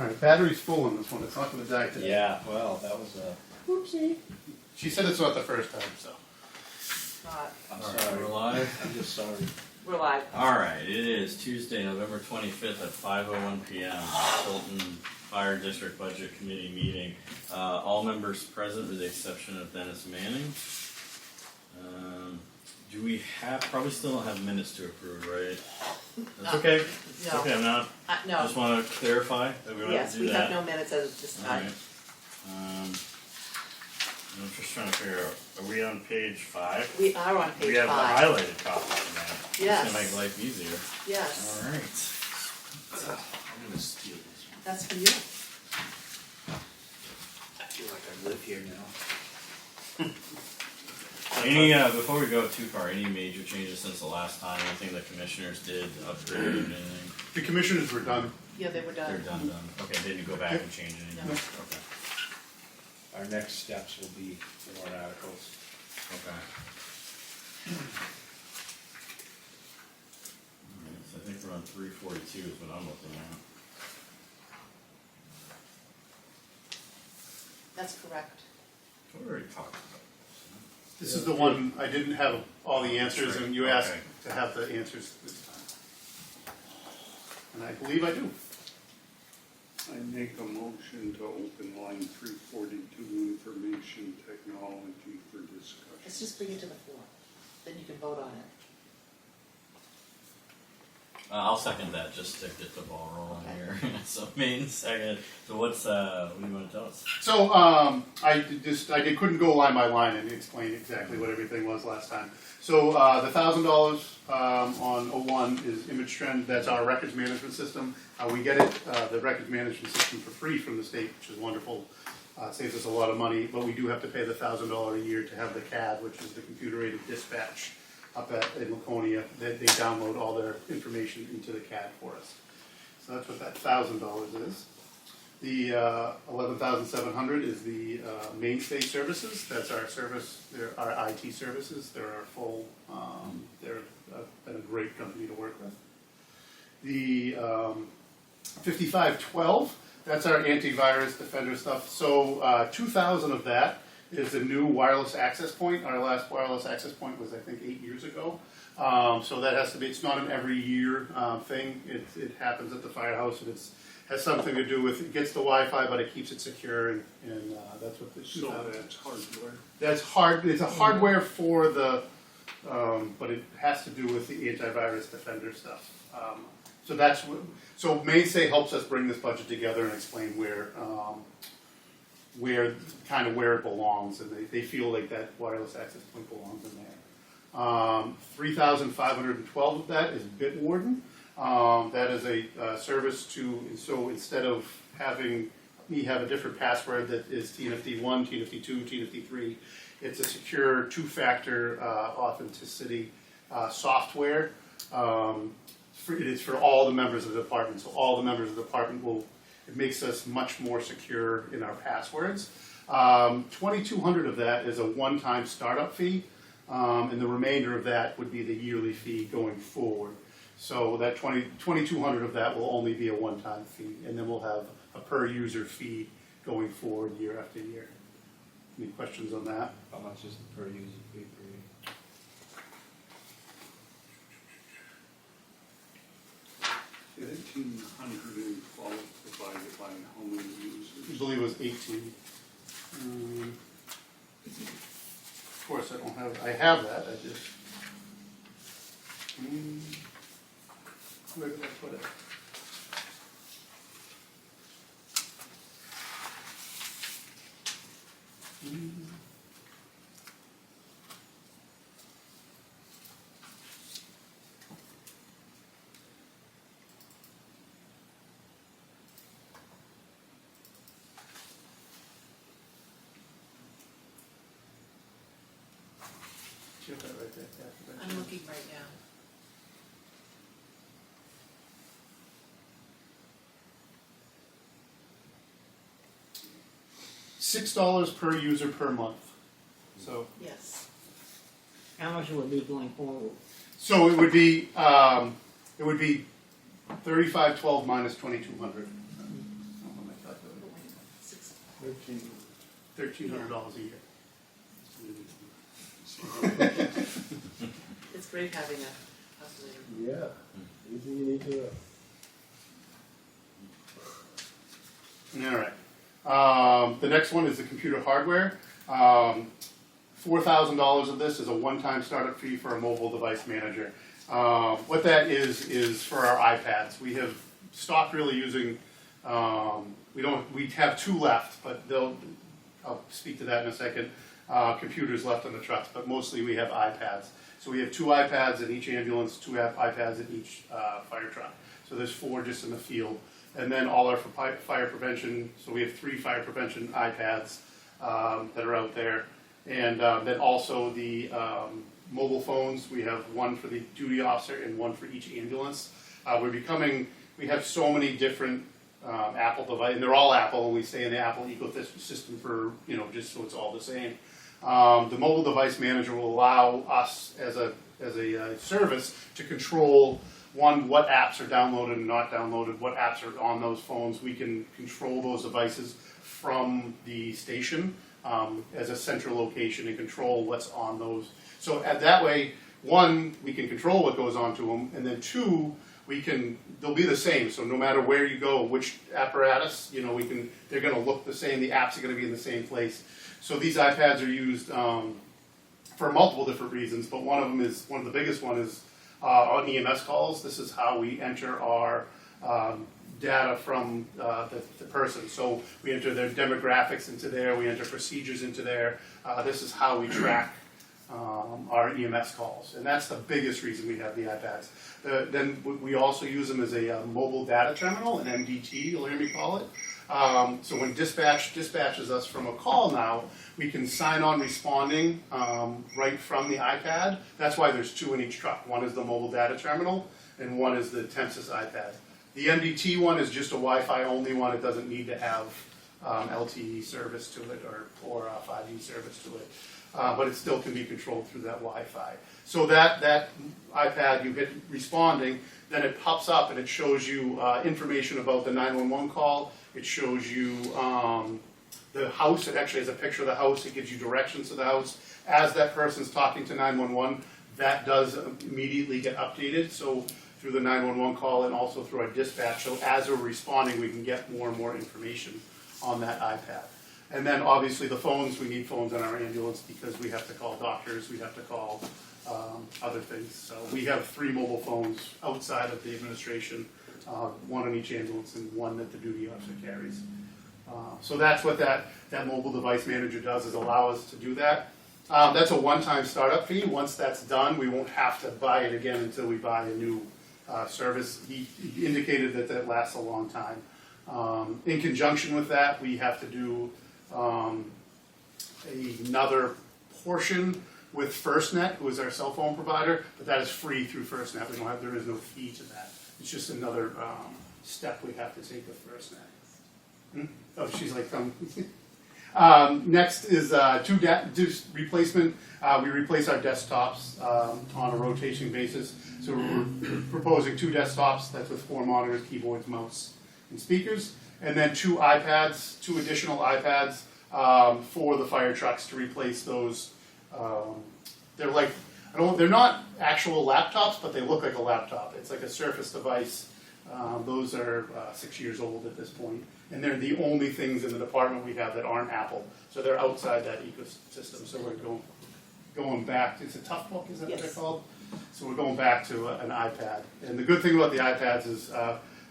All right, battery's full on this one. It's not going to die today. Yeah, well, that was a... Whoopsie. She said it's not the first time, so. Not. I'm sorry. We're live? I'm just sorry. We're live. Alright, it is Tuesday, November 25th at 5:01 p.m. Fulton Fire District Budget Committee meeting. All members present with the exception of Dennis Manning. Do we have, probably still don't have minutes to approve, right? That's okay? No. Okay, I'm not, No. just want to clarify that we don't have Yes, to do we that. have no minutes as of this time. Alright. I'm just trying to figure out, are we on page 5? We are on page We have 5. the highlighted copy of that. Yes. It's gonna make life easier. Yes, Alright. I'm gonna steal this one. that's for you. I feel like I live here now. Any, before we go too far, any major changes since the last time? Anything the commissioners did, upgraded, anything? The commissioners were done. Yeah, they were They're done. done. Okay, they didn't go back and change anything? No. Okay. Our next steps will be warrant articles. Okay. Alright, so I think we're on 342 is what I'm looking at. That's correct. We already talked about This is the one I didn't have all the answers, and you asked Okay. to have the answers this time. And I believe I do. I make a motion to open line 342, information technology for discussion. Let's just bring it to the floor. Then you can vote on it. I'll second that just to get the ball rolling here. So main second. So what do you want to tell us? So I couldn't go line by line and explain exactly what everything was last time. So the $1,000 on 01 is Image Trend. That's our records management system. We get it, the records management system for free from the state, which is wonderful. Saves us a lot of money, but we do have to pay the $1,000 a year to have the CAD, which is the computer-aided dispatch up in Laconia. They download all their information into the CAD for us. So that's what that $1,000 is. The $11,700 is the mainstay services. That's our service. They're our IT services. They're our full. They're been a great company to work with. The 5512. That's our antivirus defender stuff. So 2,000 of that is a new wireless access point. Our last wireless access point was, I think, 8 years ago. So that has to be. It's not an every year thing. It happens at the firehouse, and it's has something to do with it gets the Wi-Fi, but it keeps it secure, and that's what the So that's hardware. That's hard. It's a hardware for the, but it has to do with the antivirus defender stuff. So that's what. So Mainstay helps us bring this budget together and explain where it belongs, and they feel like that wireless access point belongs in there. 3,512 of that is Bitwarden. That is a service so instead of having me have a different password that is TNFD1, TNFD2, TNFD3, it's a secure two-factor authenticity software. It is for all the members of the department, so all the members of the department it makes us much more secure in our passwords. 2,200 of that is a one-time startup fee, and the remainder of that would be the yearly fee going forward. So that 2,200 of that will only be a one-time fee, and then we'll have a per-user fee going forward year after year. Any questions on that? How much is the per user fee per year? $1,812 divided by how many I users? believe it was 18. Of course, I have that. I just. Where did I put it? Do you have that right there, Kathy? I'm looking right now. $6 per user per month. So Yes. How much will it be going forward? So it would be 3512 minus 2200. $1,300 a year. It's great having a oscillator. Yeah, anything you need to know. All right. The next one is the computer hardware. $4,000 of this is a one-time startup fee for a mobile device manager. What that is for our iPads. We have stopped really using. We have 2 left, but I'll speak to that in a second. Computers left on the trucks, but mostly we have iPads. So we have 2 iPads in each ambulance, 2 iPads in each fire truck. So there's 4 just in the field. And then all our fire prevention, so we have 3 fire prevention iPads that are out there. And then also the mobile phones, we have 1 for the duty officer and 1 for each ambulance. We have so many different Apple devices, and they're all Apple, and we stay in the Apple ecosystem for, just so it's all the same. The mobile device manager will allow us as a service to control, one, what apps are downloaded and not downloaded, what apps are on those phones. We can control those devices from the station as a central location and control what's on those. So that way, 1, we can control what goes onto them, and then 2, they'll be the same. So no matter where you go, which apparatus, they're going to look the same. The apps are going to be in the same place. So these iPads are used for multiple different reasons, but one of the biggest one is on EMS calls. This is how we enter our data from the person. So we enter their demographics into there, we enter procedures into there. This is how we track our EMS calls, and that's the biggest reason we have the iPads. Then we also use them as a mobile data terminal, an MDT, you'll hear me call it. So when dispatch dispatches us from a call now, we can sign on responding right from the iPad. That's why there's 2 in each truck. 1 is the mobile data terminal, and 1 is the Tempsys iPad. The MDT one is just a Wi-Fi only one. It doesn't need to have LTE service to it or 5G service to it. But it still can be controlled through that Wi-Fi. So that iPad, you hit responding, then it pops up and it shows you information about the 911 call. It shows you the house. It actually has a picture of the house. It gives you directions to the house. As that person's talking to 911, that does immediately get updated. So through the 911 call and also through our dispatch. So as we're responding, we can get more and more information on that iPad. And then obviously the phones, we need phones in our ambulance because we have to call doctors, we have to call other things. So we have 3 mobile phones outside of the administration, 1 in each ambulance and 1 that the duty officer carries. So that's what that mobile device manager does, is allow us to do that. That's a one-time startup fee. Once that's done, we won't have to buy it again until we buy a new service. He indicated that lasts a long time. In conjunction with that, we have to do another portion with FirstNet, who is our cell phone provider, but that is free through FirstNet. There is no fee to that. It's just another step we have to take with FirstNet. Oh, she's like, come. Next is replacement. We replace our desktops on a rotation basis. So we're proposing 2 desktops. That's with 4 monitors, keyboards, mouse, and speakers. And then 2 iPads, 2 additional iPads for the fire trucks to replace those. They're not actual laptops, but they look like a laptop. It's like a Surface device. Those are 6 years old at this point. And they're the only things in the department we have that aren't Apple. So they're outside that ecosystem. So we're going back. It's a tough book, is that what they're called? So we're going back to an iPad. And the good thing about the iPads is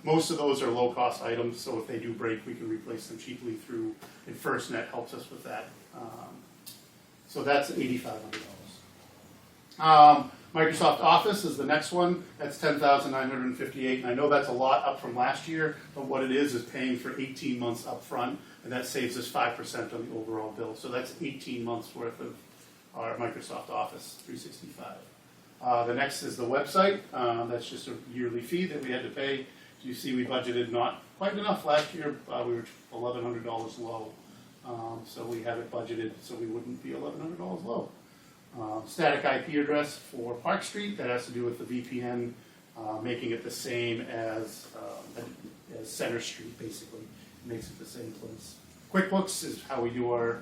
most of those are low-cost items. So if they do break, we can replace them cheaply through, and FirstNet helps us with that. So that's $8,500. Microsoft Office is the next one. That's $10,958, and I know that's a lot up from last year, but what it is paying for 18 months up front, and that saves us 5% on the overall bill. So that's 18 months worth of our Microsoft Office 365. The next is the website. That's just a yearly fee that we had to pay. As you see, we budgeted not quite enough last year. We were $1,100 low, so we have it budgeted so we wouldn't be $1,100 low. Static IP address for Park Street, that has to do with the VPN, making it the same as Center Street, basically. It makes it the same place. QuickBooks is how we do our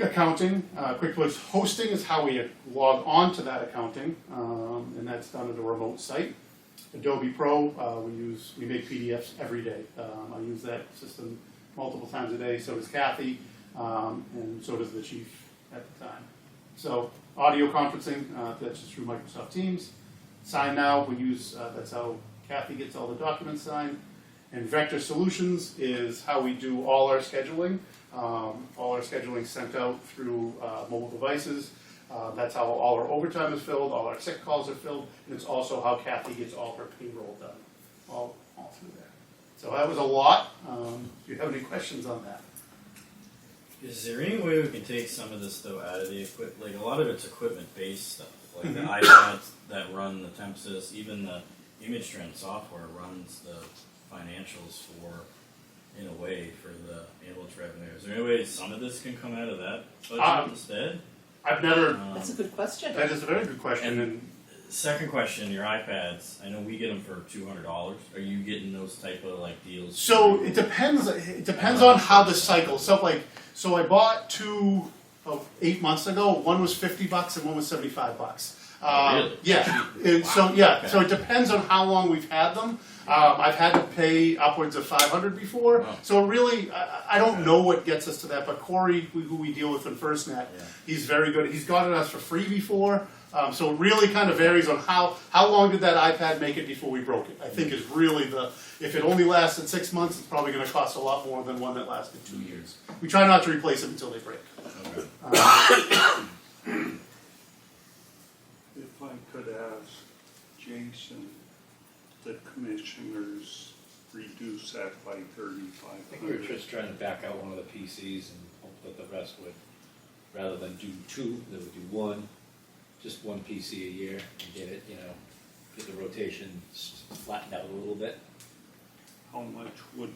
accounting. QuickBooks hosting is how we log on to that accounting, and that's done at a remote site. Adobe Pro, we make PDFs every day. I use that system multiple times a day, so does Kathy, and so does the chief at the time. So audio conferencing, that's just through Microsoft Teams. Sign Now, that's how Kathy gets all the documents signed. And Vector Solutions is how we do all our scheduling. All our scheduling sent out through mobile devices. That's how all our overtime is filled, all our sick calls are filled, and it's also how Kathy gets all her payroll done, all through there. So that was a lot. Do you have any questions on that? Is there any way we can take some of this though out of the like a lot of it's equipment-based stuff, like the iPads that run the Tempsys, even the image trend software runs the financials in a way, for the ambulance revenue. Is there any way some of this can come out of that budget instead? I've never, That's a good question. that is a very good question, and Second question, your iPads, I know we get them for $200. Are you getting those type of like deals? so it depends on how the cycle, so I bought two 8 months ago, one was $50 and one was $75. Really? Yeah, and Okay. so it depends on how long we've had them. I've had to pay upwards of $500 before, Wow. so really, I don't know what gets us to that, but Corey, who we deal with in FirstNet, Yeah. he's very good. He's gotten us for free before, so it really kind of varies on how long did that iPad make it before we broke it. I think is really if it only lasted 6 months, it's probably going to cost a lot more than one that lasted 2 years. We try not to replace them until they break. Okay. If I could ask Jason, the commissioners reduce that by I think we were $3,500. just trying to back out one of the PCs and hope that the rest would, rather than do two, they would do one, just one PC a year and get it, get the rotation flattened out a little bit. How much would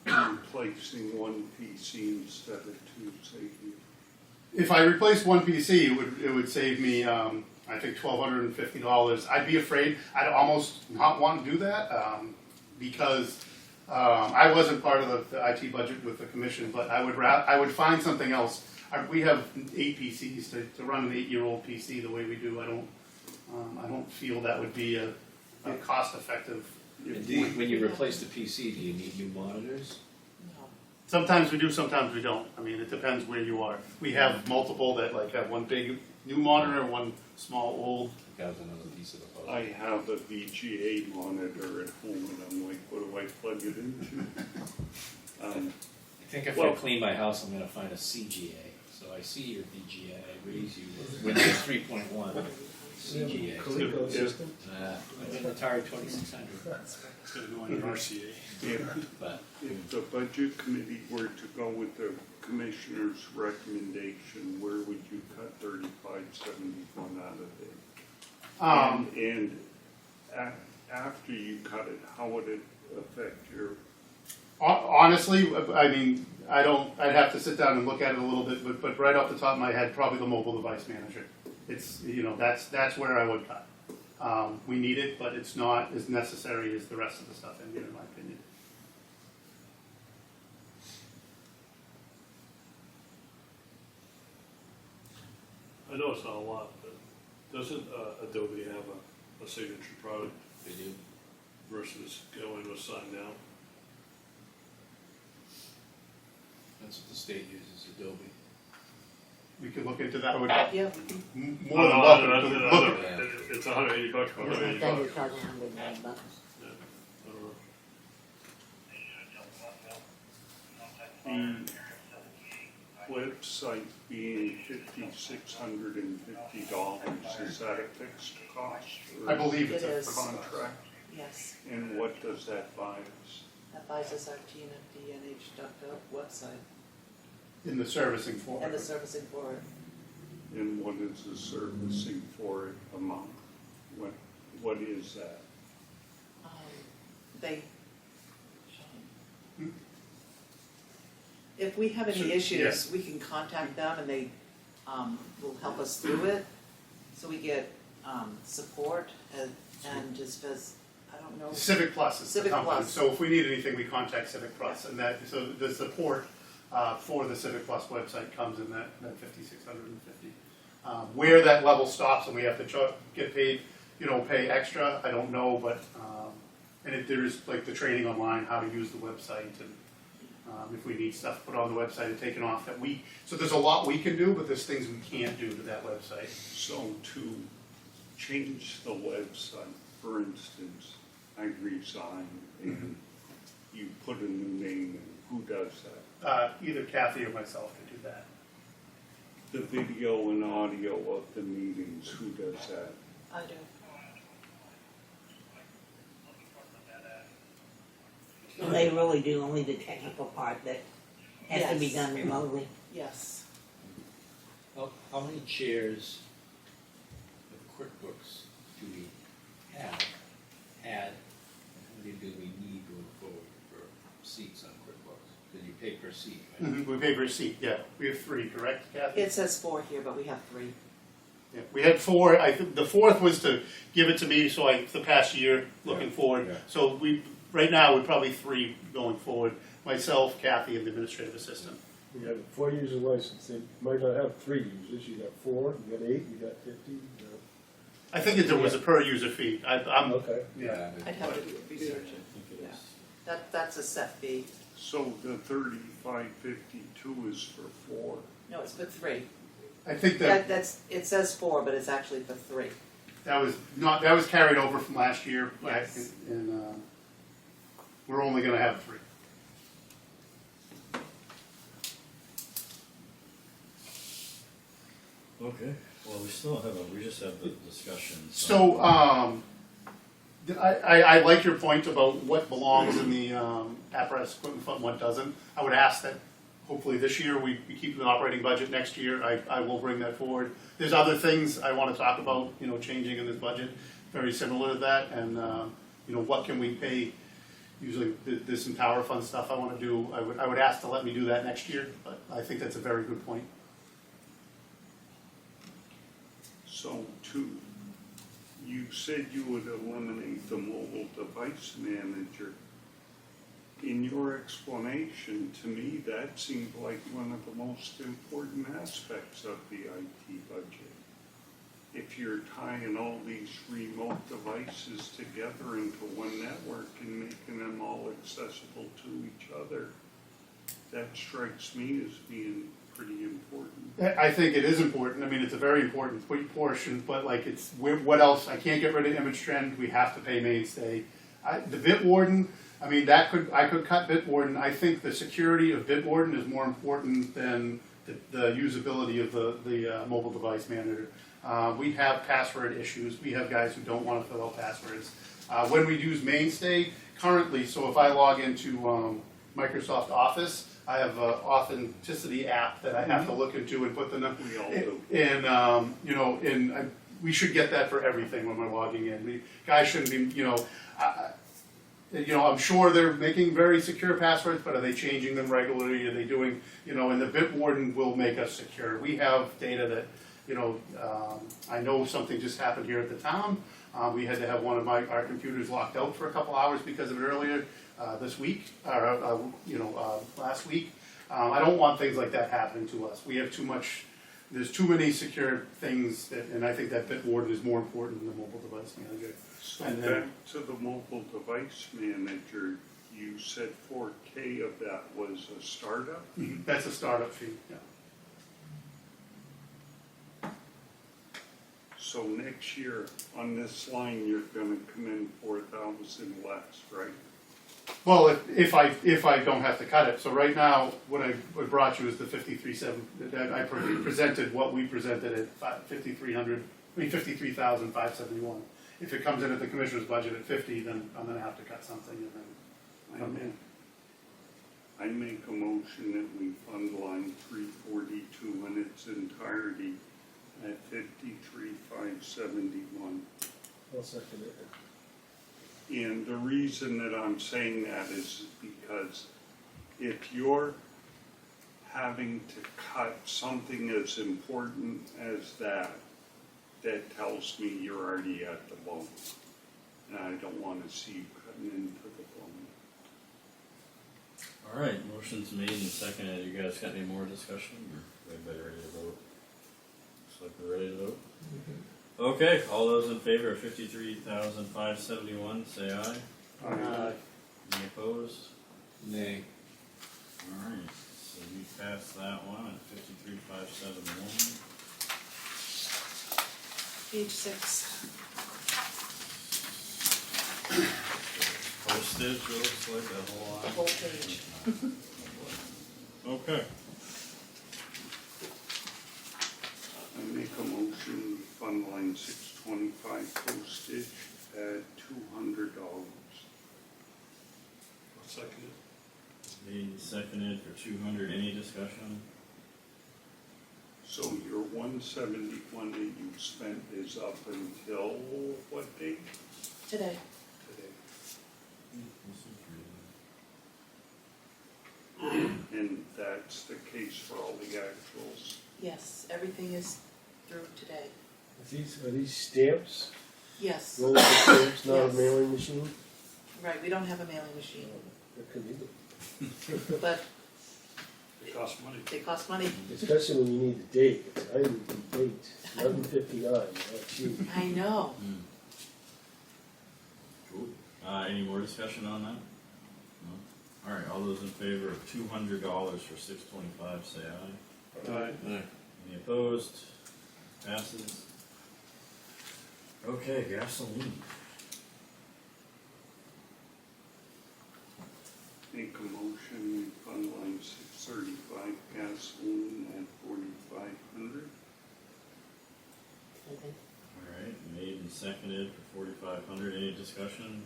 replacing one PC instead of two save you? If I replaced one PC, it would save me, I think, $1,250. I'd be afraid. I'd almost not want to do that because I wasn't part of the IT budget with the commission, but I would find something else. We have 8 PCs to run an 8-year-old PC the way we do. I don't feel that would be a cost-effective. And when you replace the PC, do you need new monitors? No. Sometimes we do, sometimes we don't. I mean, it depends where you are. We have multiple that have one big new monitor, one small old. That was another piece of the puzzle. I have a VGA monitor at home and I'm like, what do I plug it into? I think if I Well- clean my house, I'm gonna find a CGA. So I see your VGA, I raise you with Windows 3.1 CGA. Coleco Yeah. system. I'm an Atari 2600, It's gonna go on your RCA. but If the budget committee were to go with the commissioner's recommendation, where would you cut 3571 out of it? And after you cut it, how would it affect your? Honestly, I mean, I'd have to sit down and look at it a little bit, but right off the top of my head, probably the mobile device manager. It's, that's where I would cut. We need it, but it's not as necessary as the rest of the stuff in here, in my opinion. I know it's not a lot, but doesn't Adobe have a signature product they do. versus going with Sign Now? That's what the state uses, Adobe. We could look into that. I would Yeah, we can. more than welcome to look at it. It's $180, I $180. think you're talking $109. Yeah, I don't know. The website being $5,650, is that a fixed cost? or I believe it's It a is. Contract, Yes, and what does that buy us? that buys us our TNFD NH.gov website in the servicing for and the it. servicing for it. And what is the servicing for it a month? What is that? They, if we have any So, issues, we can contact them and they will help us through it. So we get support and just as, I don't know. Civic Plus is the Civic company, Plus. so if we need anything, we contact Civic Plus, and that, so the support for the Civic Plus website comes in that 5,650. Where that level stops and we have to get paid, pay extra, I don't know, but, and there's like the training online, how to use the website, and if we need stuff put on the website and taken off so there's a lot we can do, but there's things we can't do to that website. So to change the website, for instance, I resign and you put a new name in, who does that? Either Kathy or myself could do that. The video and audio of the meetings, who does that? I do. So they really do only the technical part that has to be Yes. done remotely. Yes. How many chairs of QuickBooks do we have, had, and how many do we need going forward for seats on QuickBooks? Because you pay per seat, right? We pay per seat, yeah. We have 3, correct, Kathy? It says 4 here, but we have 3. Yeah, we had 4. I think the 4th was to give it to me, so the past year, looking forward. Yeah. So right now, we're probably 3 going forward. Myself, Kathy, and the administrative assistant. You have a 4-user license, they might not have 3 users, you got 4, you got 8, you got 50, I think that there was a per user fee. I'm, okay. yeah. I'd have to research it. I think it Yeah. is. That's a set fee. So the 3552 is for 4. No, it's for 3. I think Yeah, that it says 4, but it's actually for 3. that was carried over from last year. Yes. And we're only going to have 3. Okay, well, we just have the discussion. So, I like your point about what belongs in the apparatus equipment fund, what doesn't. I would ask that hopefully this year we keep an operating budget. Next year, I will bring that forward. There's other things I want to talk about, changing in this budget, very similar to that, and what can we pay? Usually, there's some tower fund stuff I want to do. I would ask to let me do that next year, but I think that's a very good point. So you said you would eliminate the mobile device manager. In your explanation, to me, that seemed like one of the most important aspects of the IT budget. If you're tying all these remote devices together into one network and making them all accessible to each other, that strikes me as being pretty important. I think it is important. I mean, it's a very important portion, but what else? I can't get rid of image trend. We have to pay mainstay. The Bitwarden, I mean, I could cut Bitwarden. I think the security of Bitwarden is more important than the usability of the mobile device manager. We have password issues. We have guys who don't want to fill out passwords. When we use mainstay currently, so if I log into Microsoft Office, I have an authenticity app that I have to look into and put the number. We all do. And we should get that for everything when we're logging in. Guys shouldn't be, I'm sure they're making very secure passwords, but are they changing them regularly? Are they doing, and the Bitwarden will make us secure. We have data that, I know something just happened here at the town. We had to have one of our computers locked out for a couple hours because of it earlier this week, or last week. I don't want things like that happening to us. We have too much. There's too many secure things, and I think that Bitwarden is more important than the mobile device manager. So And back to the mobile device manager, you said 4K of that was a startup? That's a startup fee. Yeah. So next year, on this line, you're gonna come in 4,000 less, right? Well, if I don't have to cut it. So right now, what I brought you is the 53,700. I presented what we presented at 53,571. If it comes in at the commissioner's budget at 50, then I'm going to have to cut something and then come in. I make a motion that we fund line 342 in its entirety at 53,571. I'll second it. And the reason that I'm saying that is because if you're having to cut something as important as that, that tells me you're already at the bone. and I don't wanna see you cutting into the plumbing. All right, motion's made and seconded. You guys got any more discussion, or everybody ready to vote? Looks like we're ready to vote. Okay, all those in favor of 53,571, say aye. Any opposed? Nay. All right, so we passed that one at 53,571. Page 6. Postage looks like a whole lot. Whole page. Okay. I make a motion, fund line 625 postage at $200. I'll second it. Made and seconded for 200. Any discussion? So your 171 that you spent is up until what date? Today. Today. And that's the case for all the actuals. Yes, everything is through today. Are these stamps? Yes, Roll of stamps, not a Yes. mailing machine? right, we don't have a mailing machine, That could be, but It costs money. they cost money. especially when you need the date. I need the date, 11:59, not cheap. I know. Cool. Any more discussion on that? No? All right, all those in favor of $200 for 625, say aye. Aye. Any opposed? Passes. Okay, gasoline. Make a motion, fund line 635 gasoline at 4,500. All right, made and seconded for 4,500. Any discussion?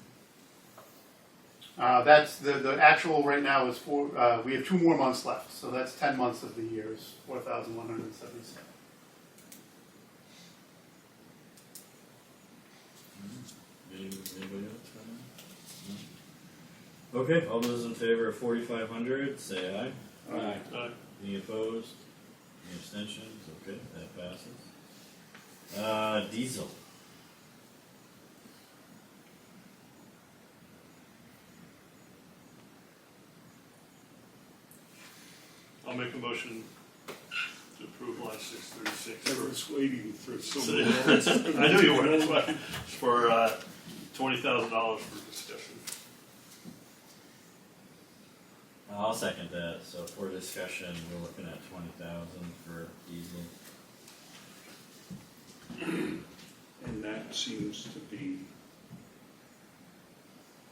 That's, the actual right now is we have 2 more months left, so that's 10 months of the year is 4,177. Anybody else? No? Okay, all those in favor of 4,500, say aye. Aye. Aye. Any opposed? Any abstentions? Okay, that passes. Diesel. I'll make a motion to approve line 636. I was waiting for So, someone else. I knew you were, that's why, for $20,000 for discussion. I'll second that. So for discussion, we're looking at 20,000 for diesel. And that seems to be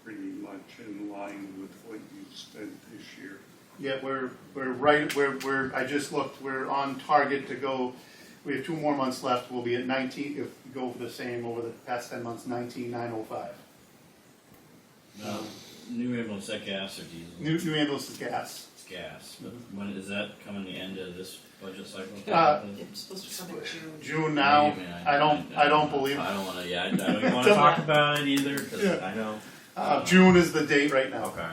pretty much in line with what you spent this year. Yeah, we're right, I just looked, we're on target to go, we have 2 more months left, we'll be at 19, if we go the same over the past 10 months, 19,905. No, new ambulance, is that gas or diesel? New ambulance is gas. It's gas. But when is that coming the end of this budget cycle? It's supposed to come in June. June now, Maybe, I don't believe, I don't want to. Yeah, I don't even want to talk about it either because Yeah. I know. June is the date right now. Okay.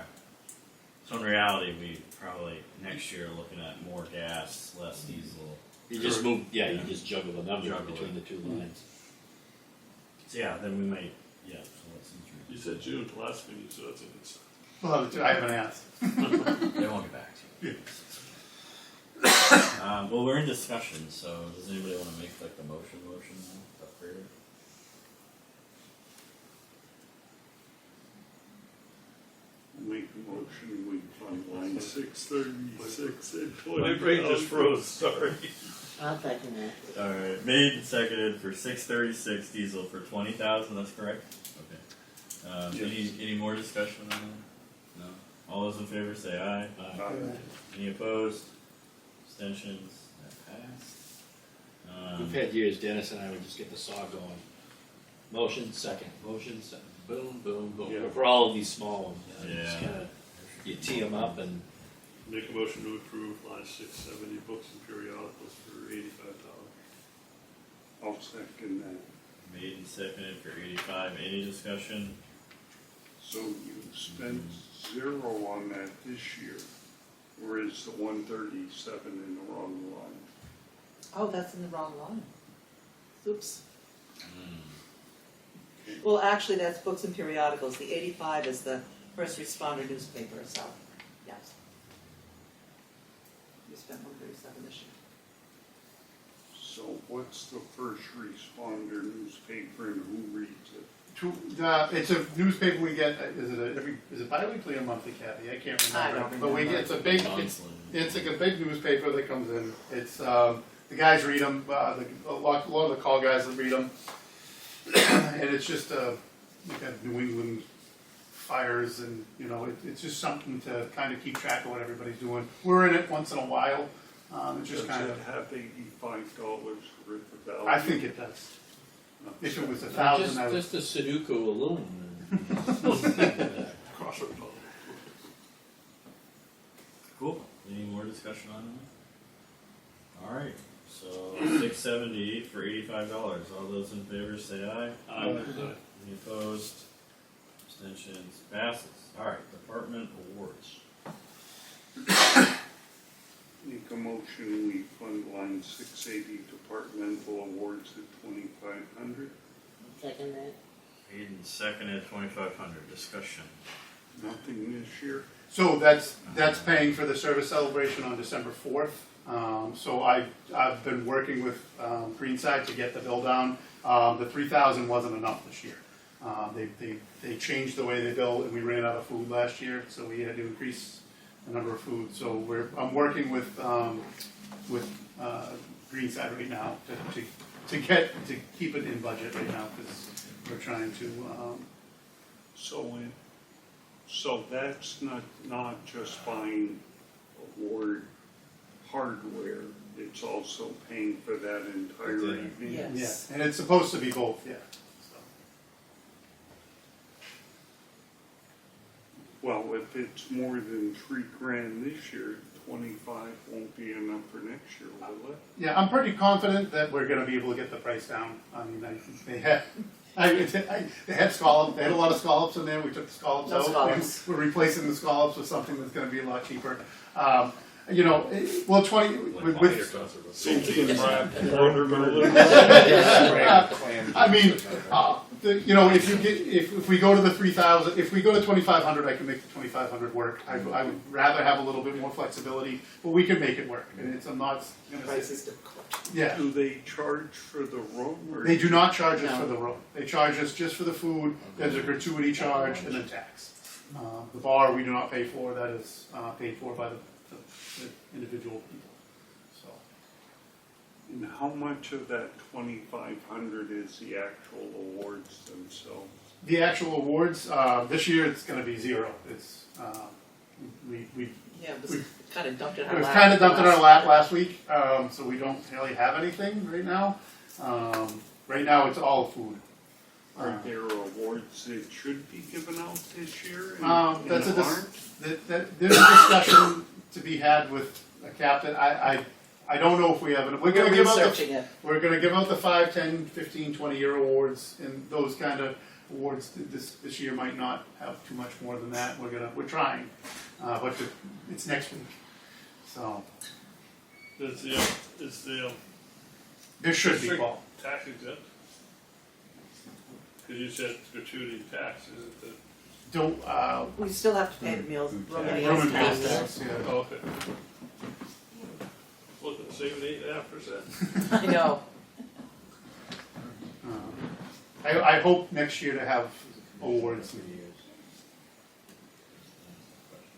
So in reality, we probably next year are looking at more gas, less diesel. You just move, you just juggle the number Juggle between it. the 2 lines. So yeah, then we might. Yeah. So that's You said June the last meeting, so that's a good sign. Well, I haven't asked. They won't get back to you. Well, we're in discussion, so does anybody want to make like the motion now? Upgrade it? Make a motion, we fund line 636 at My brain just 20,000. froze, sorry. I'll second that. All right, made and seconded for 636 diesel for 20,000. That's correct. Okay. Any more discussion on that? No. All those in favor say aye. Any opposed? Abstentions? That passed. We've had years, Dennis and I would just get the saw going. Motion, second, boom, boom, boom. Yeah. For all of these small ones, you know, you just Yeah. kinda, you tee them up and Make a motion to approve line 670, books and periodicals for $85. I'll second that. Made and seconded for 85. Any discussion? So you spent 0 on that this year, or is the 137 in the wrong line? Oh, that's in the wrong line. Oops. Mm. Well, actually, that's books and periodicals. The 85 is the first responder newspaper, so, yes. We spent 137 this year. So what's the first responder newspaper and who reads it? It's a newspaper we get, is it bi-weekly or monthly, Kathy? I can't remember. I don't But we get, it's like a big newspaper that comes in. It's, the guys read them, a lot of the call guys that read them. And it's just, we got New England fires and, you know, it's just something to kind of keep track of what everybody's doing. We're in it once in a while, it's just Does kind it of, have $85 worth of value? I think it does. If it was Now, 1,000, I would. just the Sudoku alone. Crossword puzzle. Cool. Any more discussion on that? All right. So 670 for $85. All those in favor say aye. Any opposed? Abstentions? Passes. All right. Department awards. Make a motion, we fund line 680 departmental awards at 2,500. Second that. Made and seconded 2,500. Discussion. Nothing this year. So that's paying for the service celebration on December 4th. So I've been working with Greenside to get the bill down. The 3,000 wasn't enough this year. They changed the way they bill, and we ran out of food last year, so we had to increase the number of food. So I'm working with Greenside right now to keep it in budget right now, because we're trying to. So that's not just buying award hardware, it's also paying for that entire Dinner. evening? Yes. Yeah, and it's supposed to be both, yeah. So. Well, if it's more than $3,000 this year, 25 won't be enough for next year, will it? Yeah, I'm pretty confident that we're gonna be able to get the price down. I mean, they had scallops, they had a lot of scallops in there, we took the scallops No out. scallops. We're replacing the scallops with something that's gonna be a lot cheaper. You know, well, 20, with, I mean, you know, if we go to the 3,000, if we go to 2,500, I can make the 2,500 work. I would rather have a little bit more flexibility, but we can make it work. And I'm not gonna Price say, is difficult. yeah. Do they charge for the room or? They do not charge us No. for the room. They charge us just for the food, there's a gratuity charge, and then tax. The bar we do not pay for, that is paid for by the individual people, so. And how much of that 2,500 is the actual awards themselves? The actual awards, this year it's gonna be zero. It's, we Yeah, it was kind of dumped in our It was lap. kind of dumped in our lap last week, so we don't really have anything right now. Right now, it's all food. Are there awards that should be given out this year and That's a aren't? there's a discussion to be had with a captain. I don't know if we have it. We're We're gonna give out researching it. we're gonna give out the 5, 10, 15, 20-year awards, and those kind of awards this year might not have too much more than that. We're trying, but it's next week, so It's the there should be, strict Paul. tax exempt. Because you said gratuity tax, is it the? Don't We still have to pay the meals, room and room meals and tax. meals tax, yeah. Oh, okay. Look at saving 8.5%. I know. I hope next year to have awards.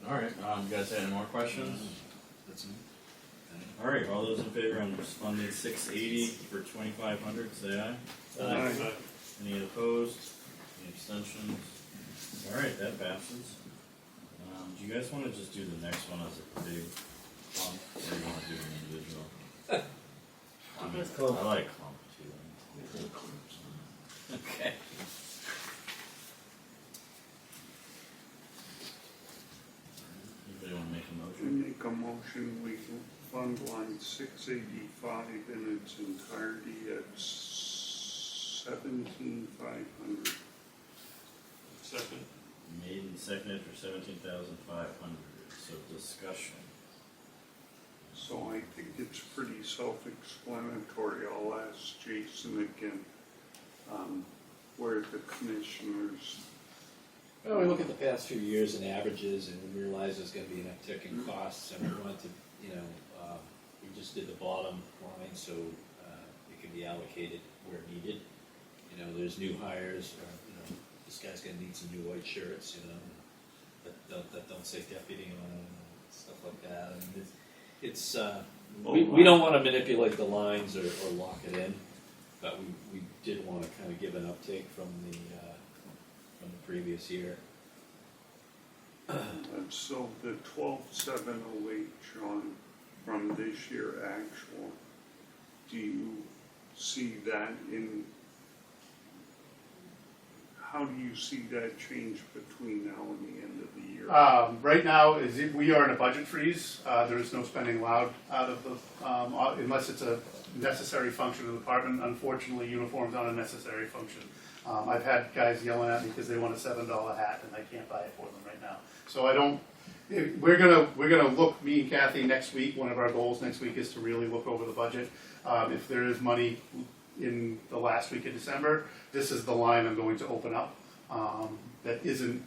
All right. You guys have any more questions? All right. All those in favor on funding 680 for 2,500, say aye. Any opposed? Any abstentions? All right, that passes. Do you guys want to just do the next one as a big clump, or do you want to do an individual? I like clump too. Okay. Anybody want to make a We motion? make a motion, we fund line 685 in its entirety at 17,500. Second. Made and seconded for 17,500. So discussion. So I think it's pretty self-explanatory. I'll ask Jason again. where the commissioners, Well, we look at the past few years and averages, and we realize there's gonna be an uptick in costs, and we wanted to, we just did the bottom line, so, it can be allocated where needed. There's new hires, or, this guy's gonna need some new white shirts, that don't say deputy on them, stuff like that. I mean, it's, we don't wanna manipulate the lines or lock it in, but we did wanna kinda give an uptake from the previous year. so the 12,708, Sean, from this year actual, do you see that how do you see that change between now and the end of the year? Right now, we are in a budget freeze. There is no spending allowed out of the, unless it's a necessary function of the department. Unfortunately, uniforms aren't a necessary function. I've had guys yelling at me because they want a $7 hat and I can't buy it for them right now. So we're gonna look, me and Kathy, next week. One of our goals next week is to really look over the budget. If there is money in the last week of December, this is the line I'm going to open up. That isn't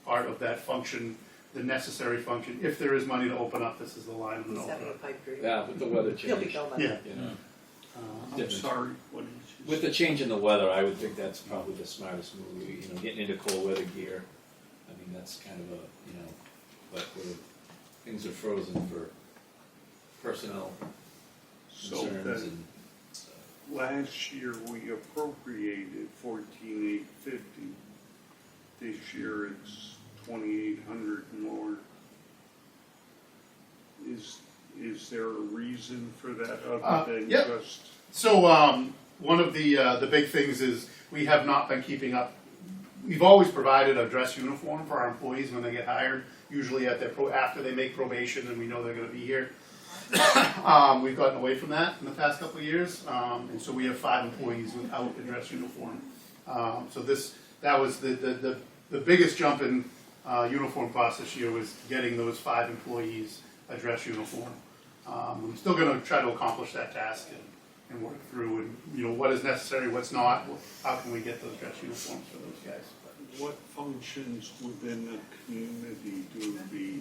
part of that function, the necessary function. If there is money to open up, this is the line I'm He's going to open having a up. pipe dream. Yeah, with the weather He'll be change, going. Yeah. I'm different. sorry, what did you With say? the change in the weather, I would think that's probably the smartest move, getting into cold weather gear. I mean, that's kind of but things are frozen for personnel So concerns then, and, last year we appropriated 14,850. This year it's 2,800 more. Is there a reason for that other than Yep. just? So one of the big things is we have not been keeping up. We've always provided a dress uniform for our employees when they get hired, usually after they make probation and we know they're going to be here. We've gotten away from that in the past couple of years, and so we have 5 employees without a dress uniform. So that was the biggest jump in uniform cost this year was getting those 5 employees a dress uniform. I'm still going to try to accomplish that task and work through and what is necessary, what's not, how can we get those dress uniforms for those guys. What functions within the community do the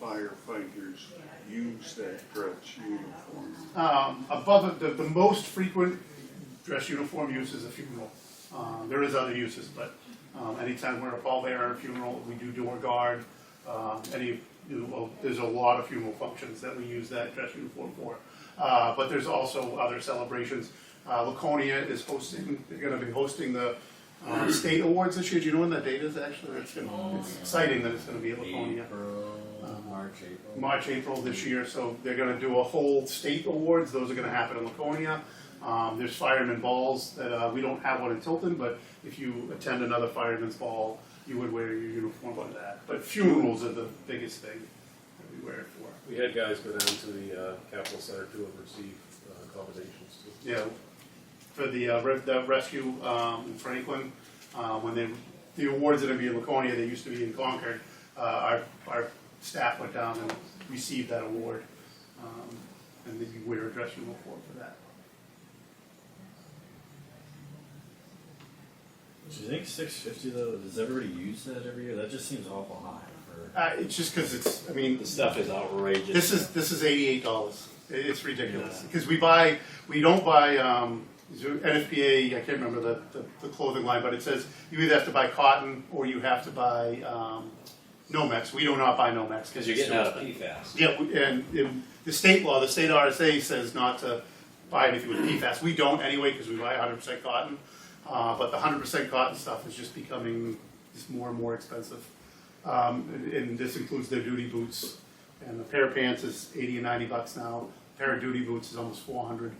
firefighters use that dress uniform? Above the most frequent dress uniform use is a funeral. There is other uses, but anytime we're a pallbearer at a funeral, we do door guard. There's a lot of funeral functions that we use that dress uniform for. But there's also other celebrations. Laconia is they're going to be hosting the state awards this year. Do you know when that date is actually? It's exciting that it's going to be at Laconia. March, April this year. So they're going to do a whole state awards. Those are going to happen in Laconia. There's fireman balls that we don't have one in Tilton, but if you attend another fireman's ball, you would wear your uniform for that. But funerals are the biggest thing that we wear it for. We had guys go down to the Capitol Center too and receive accommodations too. Yeah, for the rescue in Franklin, when the awards that are in Laconia, they used to be in Concord. Our staff went down and received that award, and then you wear a dress uniform for that. Do you think $650 though? Does everybody use that every year? That just seems awful high. It's just because it's. I mean, the stuff is outrageous. this is $88. It's ridiculous because we don't buy NFPA. I can't remember the clothing line, but it says you either have to buy cotton or you have to buy Nomex. We do not buy Nomex Because you're getting out of PFAS. Yeah, and the state law, the state RSA says not to buy anything with PFAS. We don't anyway because we buy 100% cotton. But the 100% cotton stuff is just becoming just more and more expensive. And this includes their duty boots. And a pair of pants is $80 and $90 now. A pair of duty boots is almost $400.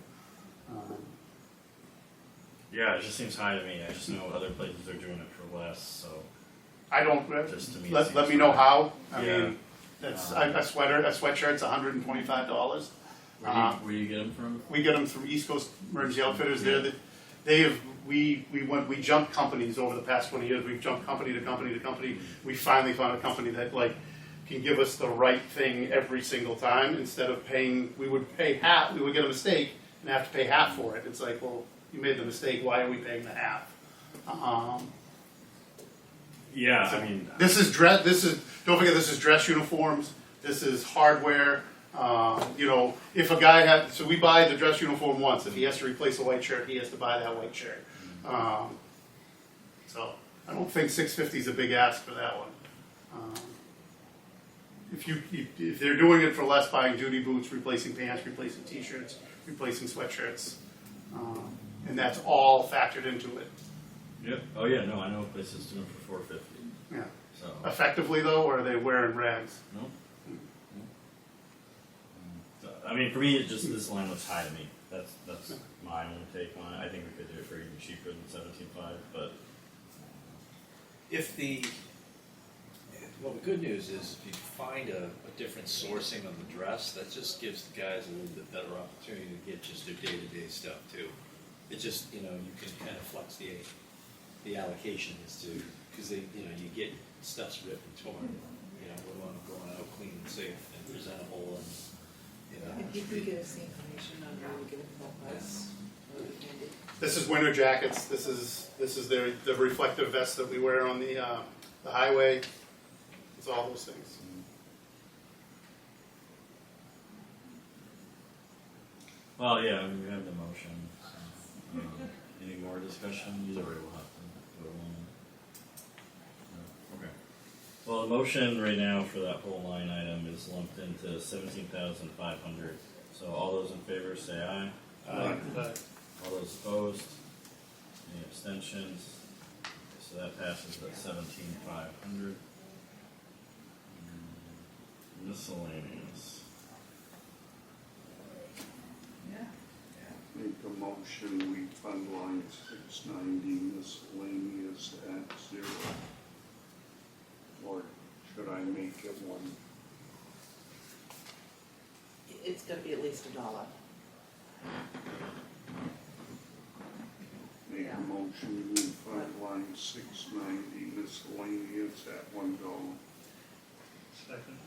Yeah, it just seems high to me. I just know other places are doing it for less, so I don't. just to me. it Let seems me know high. how. I Yeah. mean, that's a sweatshirt's $125. Where do you get them from? We get them through East Coast Emergency Outfitters. We jumped companies over the past 20 years. We've jumped company to company to company. We finally found a company that can give us the right thing every single time instead of paying. We would pay half. We would get a mistake and have to pay half for it. It's like, well, you made the mistake. Why are we paying the half? Yeah, I mean, This is don't forget, this is dress uniforms, this is hardware. You know, if a guy so we buy the dress uniform once, if he has to replace a white shirt, he has to buy that white shirt. So I don't think $650 is a big ask for that one. If they're doing it for less, buying duty boots, replacing pants, replacing t-shirts, replacing sweatshirts, and that's all factored into it. yep. Oh yeah, no, I know places doing for $450. Yeah. So Effectively though, or are they wearing rags? no. So, I mean, for me, it just this line looks high to me. That's my only take on it. I think we could do it for even cheaper than $17,500, but Well, the good news is if you find a different sourcing on the dress, that just gives the guys a little bit better opportunity to get just their day-to-day stuff too. It just, you can kind of flex the allocation as to, because you get stuff's ripped and torn, we want to go out clean and safe and presentable and, If you could give us the information on where we get it from us, that would be handy. This is winter jackets. This is the reflective vest that we wear on the highway. It's all those things. well, yeah. I mean, we have the motion. So, any more discussion? Either way, we'll have to vote on it. No? Okay. Well, the motion right now for that whole line item is lumped into $17,500. So all those in favor say aye. Aye. All those opposed? Any abstentions? So that passes at $17,500. Miscellaneous. Make a motion, we fund line 690 miscellaneous at 0. Or should I make it 1? It's gonna be at least $1. Make a motion, we fund line 690 miscellaneous at $1. Second.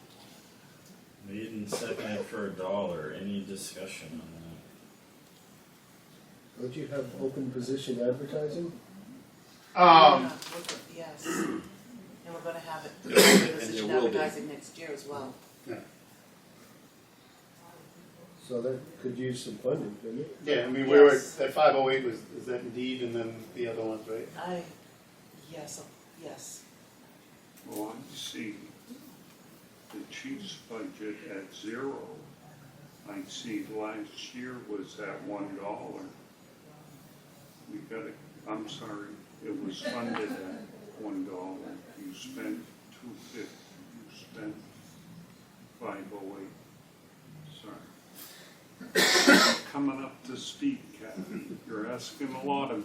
Made and seconded for $1. Any discussion on Don't you have open position advertising? Yes, and we're gonna have it, we're gonna do position there will be. advertising next year as well. Yeah. So that could use some funding, couldn't it? Yeah. I mean, we were Yes. at 508 is that Indeed, and then the other ones, right? Yes. Well, I see the chief's budget at 0. I see last year was at $1. We got it, I'm sorry, it was funded at $1. You spent $250, you spent 508. Sorry. Coming up to speed, Kathy, you're asking a lot of me.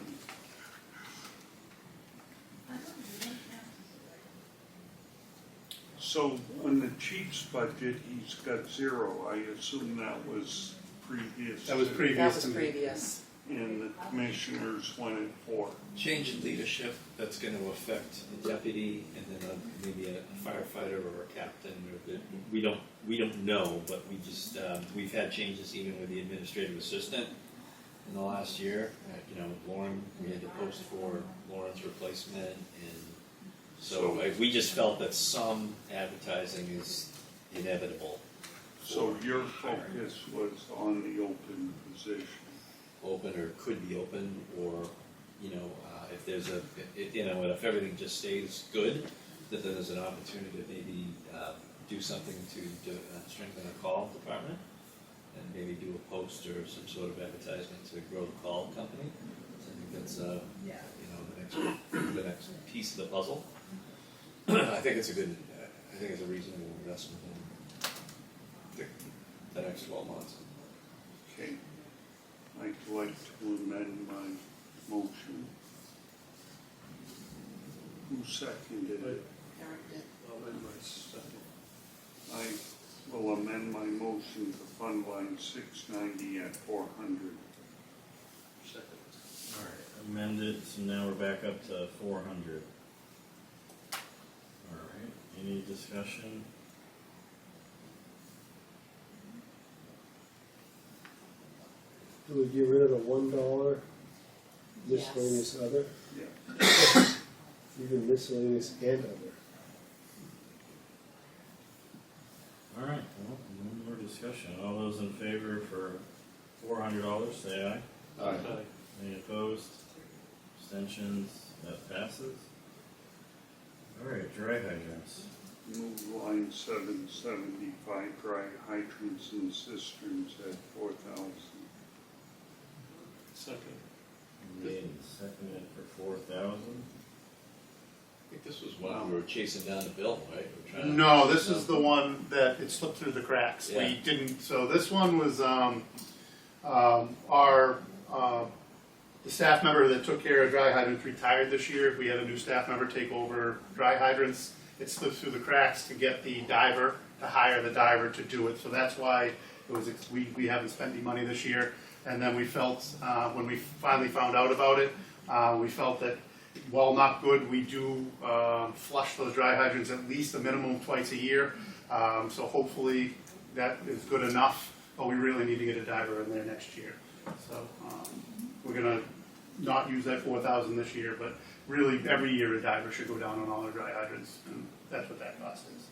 So on the chief's budget, he's got 0. I assume that was previous. That was That previous was to me. previous. And the commissioners went at 4. change in leadership that's going to affect the deputy and then maybe a firefighter or a captain. Or we don't know, but we just we've had changes even with the administrative assistant in the last year. Lauren, we had to post for Lauren's replacement, and so we just felt that some advertising is inevitable. So your focus was on the open position. Open or could be open, or if there's if everything just stays good, that there's an opportunity to maybe do something to strengthen a call department, and maybe do a post or some sort of advertisement to grow the call company. So I think that's the next piece of the puzzle. I think it's a reasonable investment in the next 12 months. Okay. I'd like to amend my motion. Who seconded it? Eric did. I'll amend my second. I will amend my motion to fund line 690 at 400. Second. All right, amended. So now we're back up to 400. All right. Any discussion? Do we get rid of the $1 Yes. miscellaneous other? Yeah. Even miscellaneous and other. All right, well, no more discussion. All those in favor for $400, say aye. Aye. Any opposed? Abstentions? That passes. All right, dry hydrants. Move line 775, dry hydrants and cisterns at 4,000. Second. Made and seconded for 4,000. I think this was when we were chasing down the bill, right? We were trying to- No, this is the one that it slipped through the cracks. Yeah. We didn't, so this one was, the staff member that took care of dry hydrants retired this year. We had a new staff member take over dry hydrants. It slipped through the cracks to get the diver, to hire the diver to do it. So that's why it was, we haven't spent any money this year. And then we felt, when we finally found out about it, we felt that, while not good, we do flush those dry hydrants at least a minimum twice a year. So hopefully that is good enough, but we really need to get a diver in there next year. So we're gonna not use that 4,000 this year, but really every year a diver should go down on all our dry hydrants, and that's what that cost is.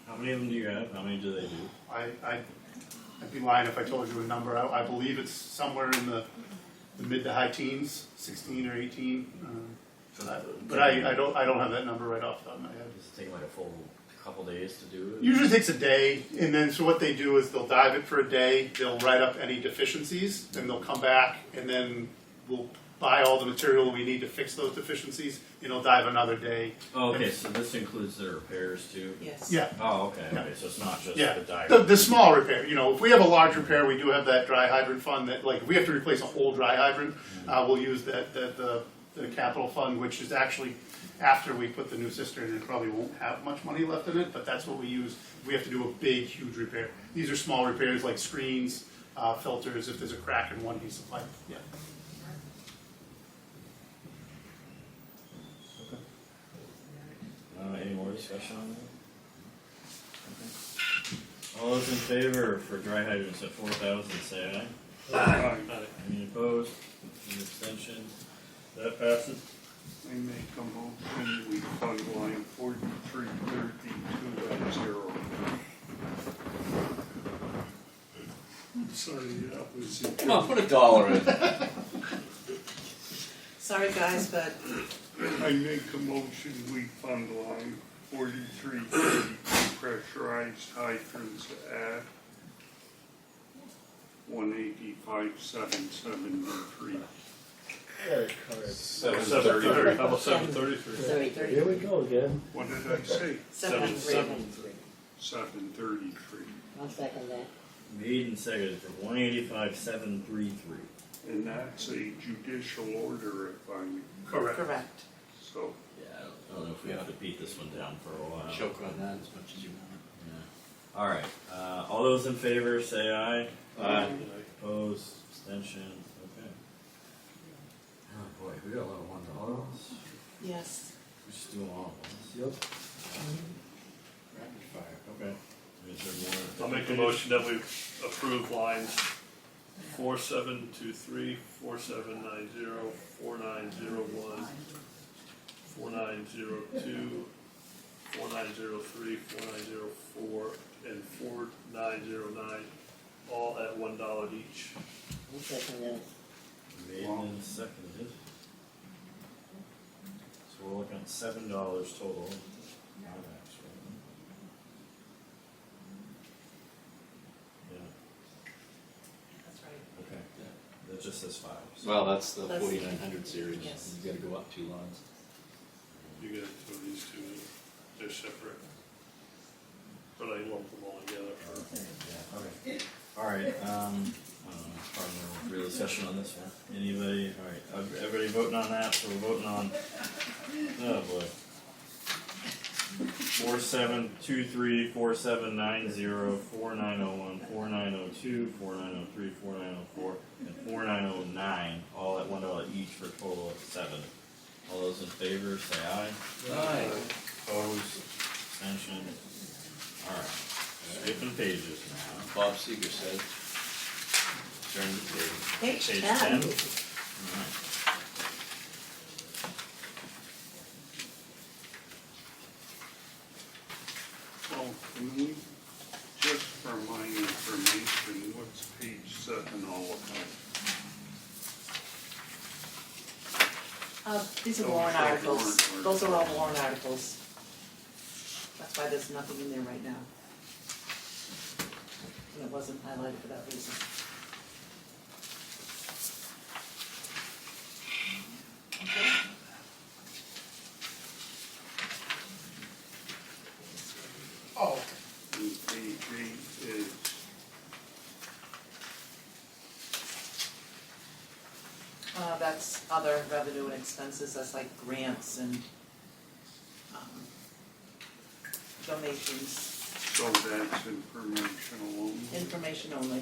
How many of them do you have? How many do they do? I'd be lying if I told you a number. I believe it's somewhere in the mid to high teens, 16 or 18. But I don't have that number right off the top of my head. Does it take like a full couple days to do it? Usually takes a day, and then so what they do is they'll dive it for a day, they'll write up any deficiencies, then they'll come back, and then we'll buy all the material we need to fix those deficiencies, and they'll dive another day. Oh, okay, so this includes the repairs too? Yes. Yeah, Oh, okay, Yeah. okay, so it's not just yeah. the dive. The small repair, if we have a large repair, we do have that dry hydrant fund that, like, if we have to replace a whole dry hydrant, we'll use the capital fund, which is actually, after we put the new cistern in, it probably won't have much money left in it, but that's what we use. We have to do a big, huge repair. These are small repairs like screens, filters, if there's a crack in one piece of pipe, yeah. Any more discussion on that? Okay. All those in favor for dry hydrants at 4,000, say aye. Aye. Any opposed? Any abstentions? That passes. I make a motion, we fund line 4332 at 0. Sorry, that was it. Come on, put $1 in. Sorry, guys, but I make a motion, we fund line 4332 pressurized hydrants at 185,773. Alright, alright. 7:30. How about 7:33? Here we go again. What did I say? 7,300. 733. I'll second that. Made and seconded for 185,733. And that's a judicial order if I'm Correct. Correct. so. Yeah, I don't know if we have to beat this one down for a while. Choke on that as much as you want. Yeah. All right. All those in favor, say aye. Aye. Opposed, abstentions. Okay. Oh boy, we got a lot of $1. Yes. We just do them all at once. Yep. Rapid fire. Okay. Is there more? I'll make a motion that we approve lines 4723, 4790, 4901, 4902, 4903, 4904, and 4909, all at $1 each. I'll second that. Made and seconded. So we're looking at $7 total. Yeah, That's right. okay. That just says 5. So Well, that's the That's- 4900 series. Yes. You gotta go up 2 lines. You get two of these two, they're separate. But I lump them all together for. yeah, okay. All right. I don't know. Probably no real discussion on this one. Anybody? All right. Everybody voting on that. So we're voting on. Oh boy. 4723, 4790, 4901, 4902, 4903, 4904, and 4909, all at $1 each for a total of 7. All those in favor say aye. Aye. Opposed? Abstention? Alright. Skipping pages now. Bob Seeger said, turn the page. Page Page 10. 10. Alright. So can we, just for my information, what's page 7 all about? These are Those warrant are articles. warrant Those are all articles. warrant articles. That's why there's nothing in there right now. And it wasn't highlighted for that reason. Okay. Oh, And page 8 is, That's other revenue and expenses, that's like grants and donations, so that's informational only? information only.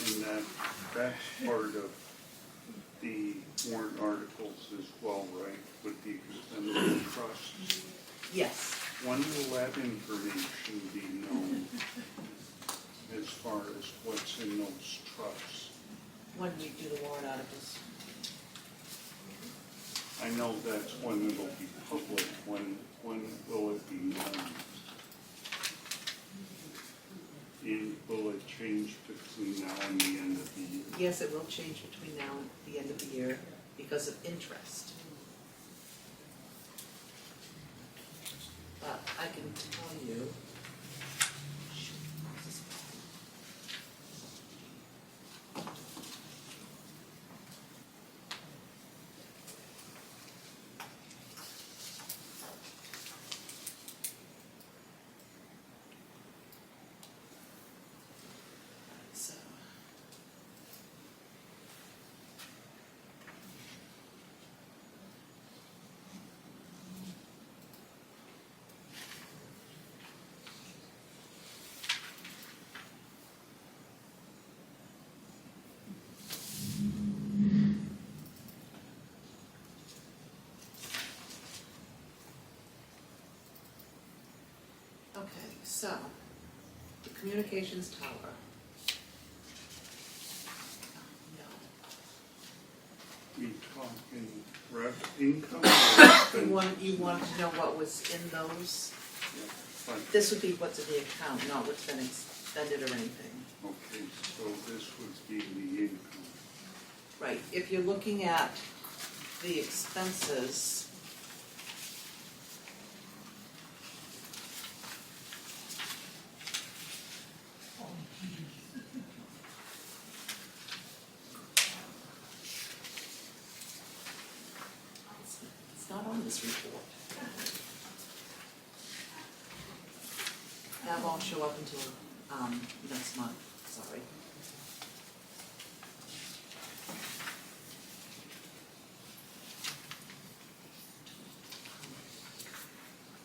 And that's part of the warrant articles as well, right, with the expendable trusts? Yes, When will that information be known as far as what's in those trusts? when we do the warrant articles. I know that's when it'll be public, when will it be known? And will it change between now and the end of the year? Yes, it will change between now and the end of the year because of interest. But I can tell you. So. Okay, so, the communications tower. No. We talking income? You want to know what was in those? But, This would be what's in the account, not what's been expended or anything. okay, so this would be the income. Right, if you're looking at the expenses. It's not on this report. That won't show up until, next month, sorry.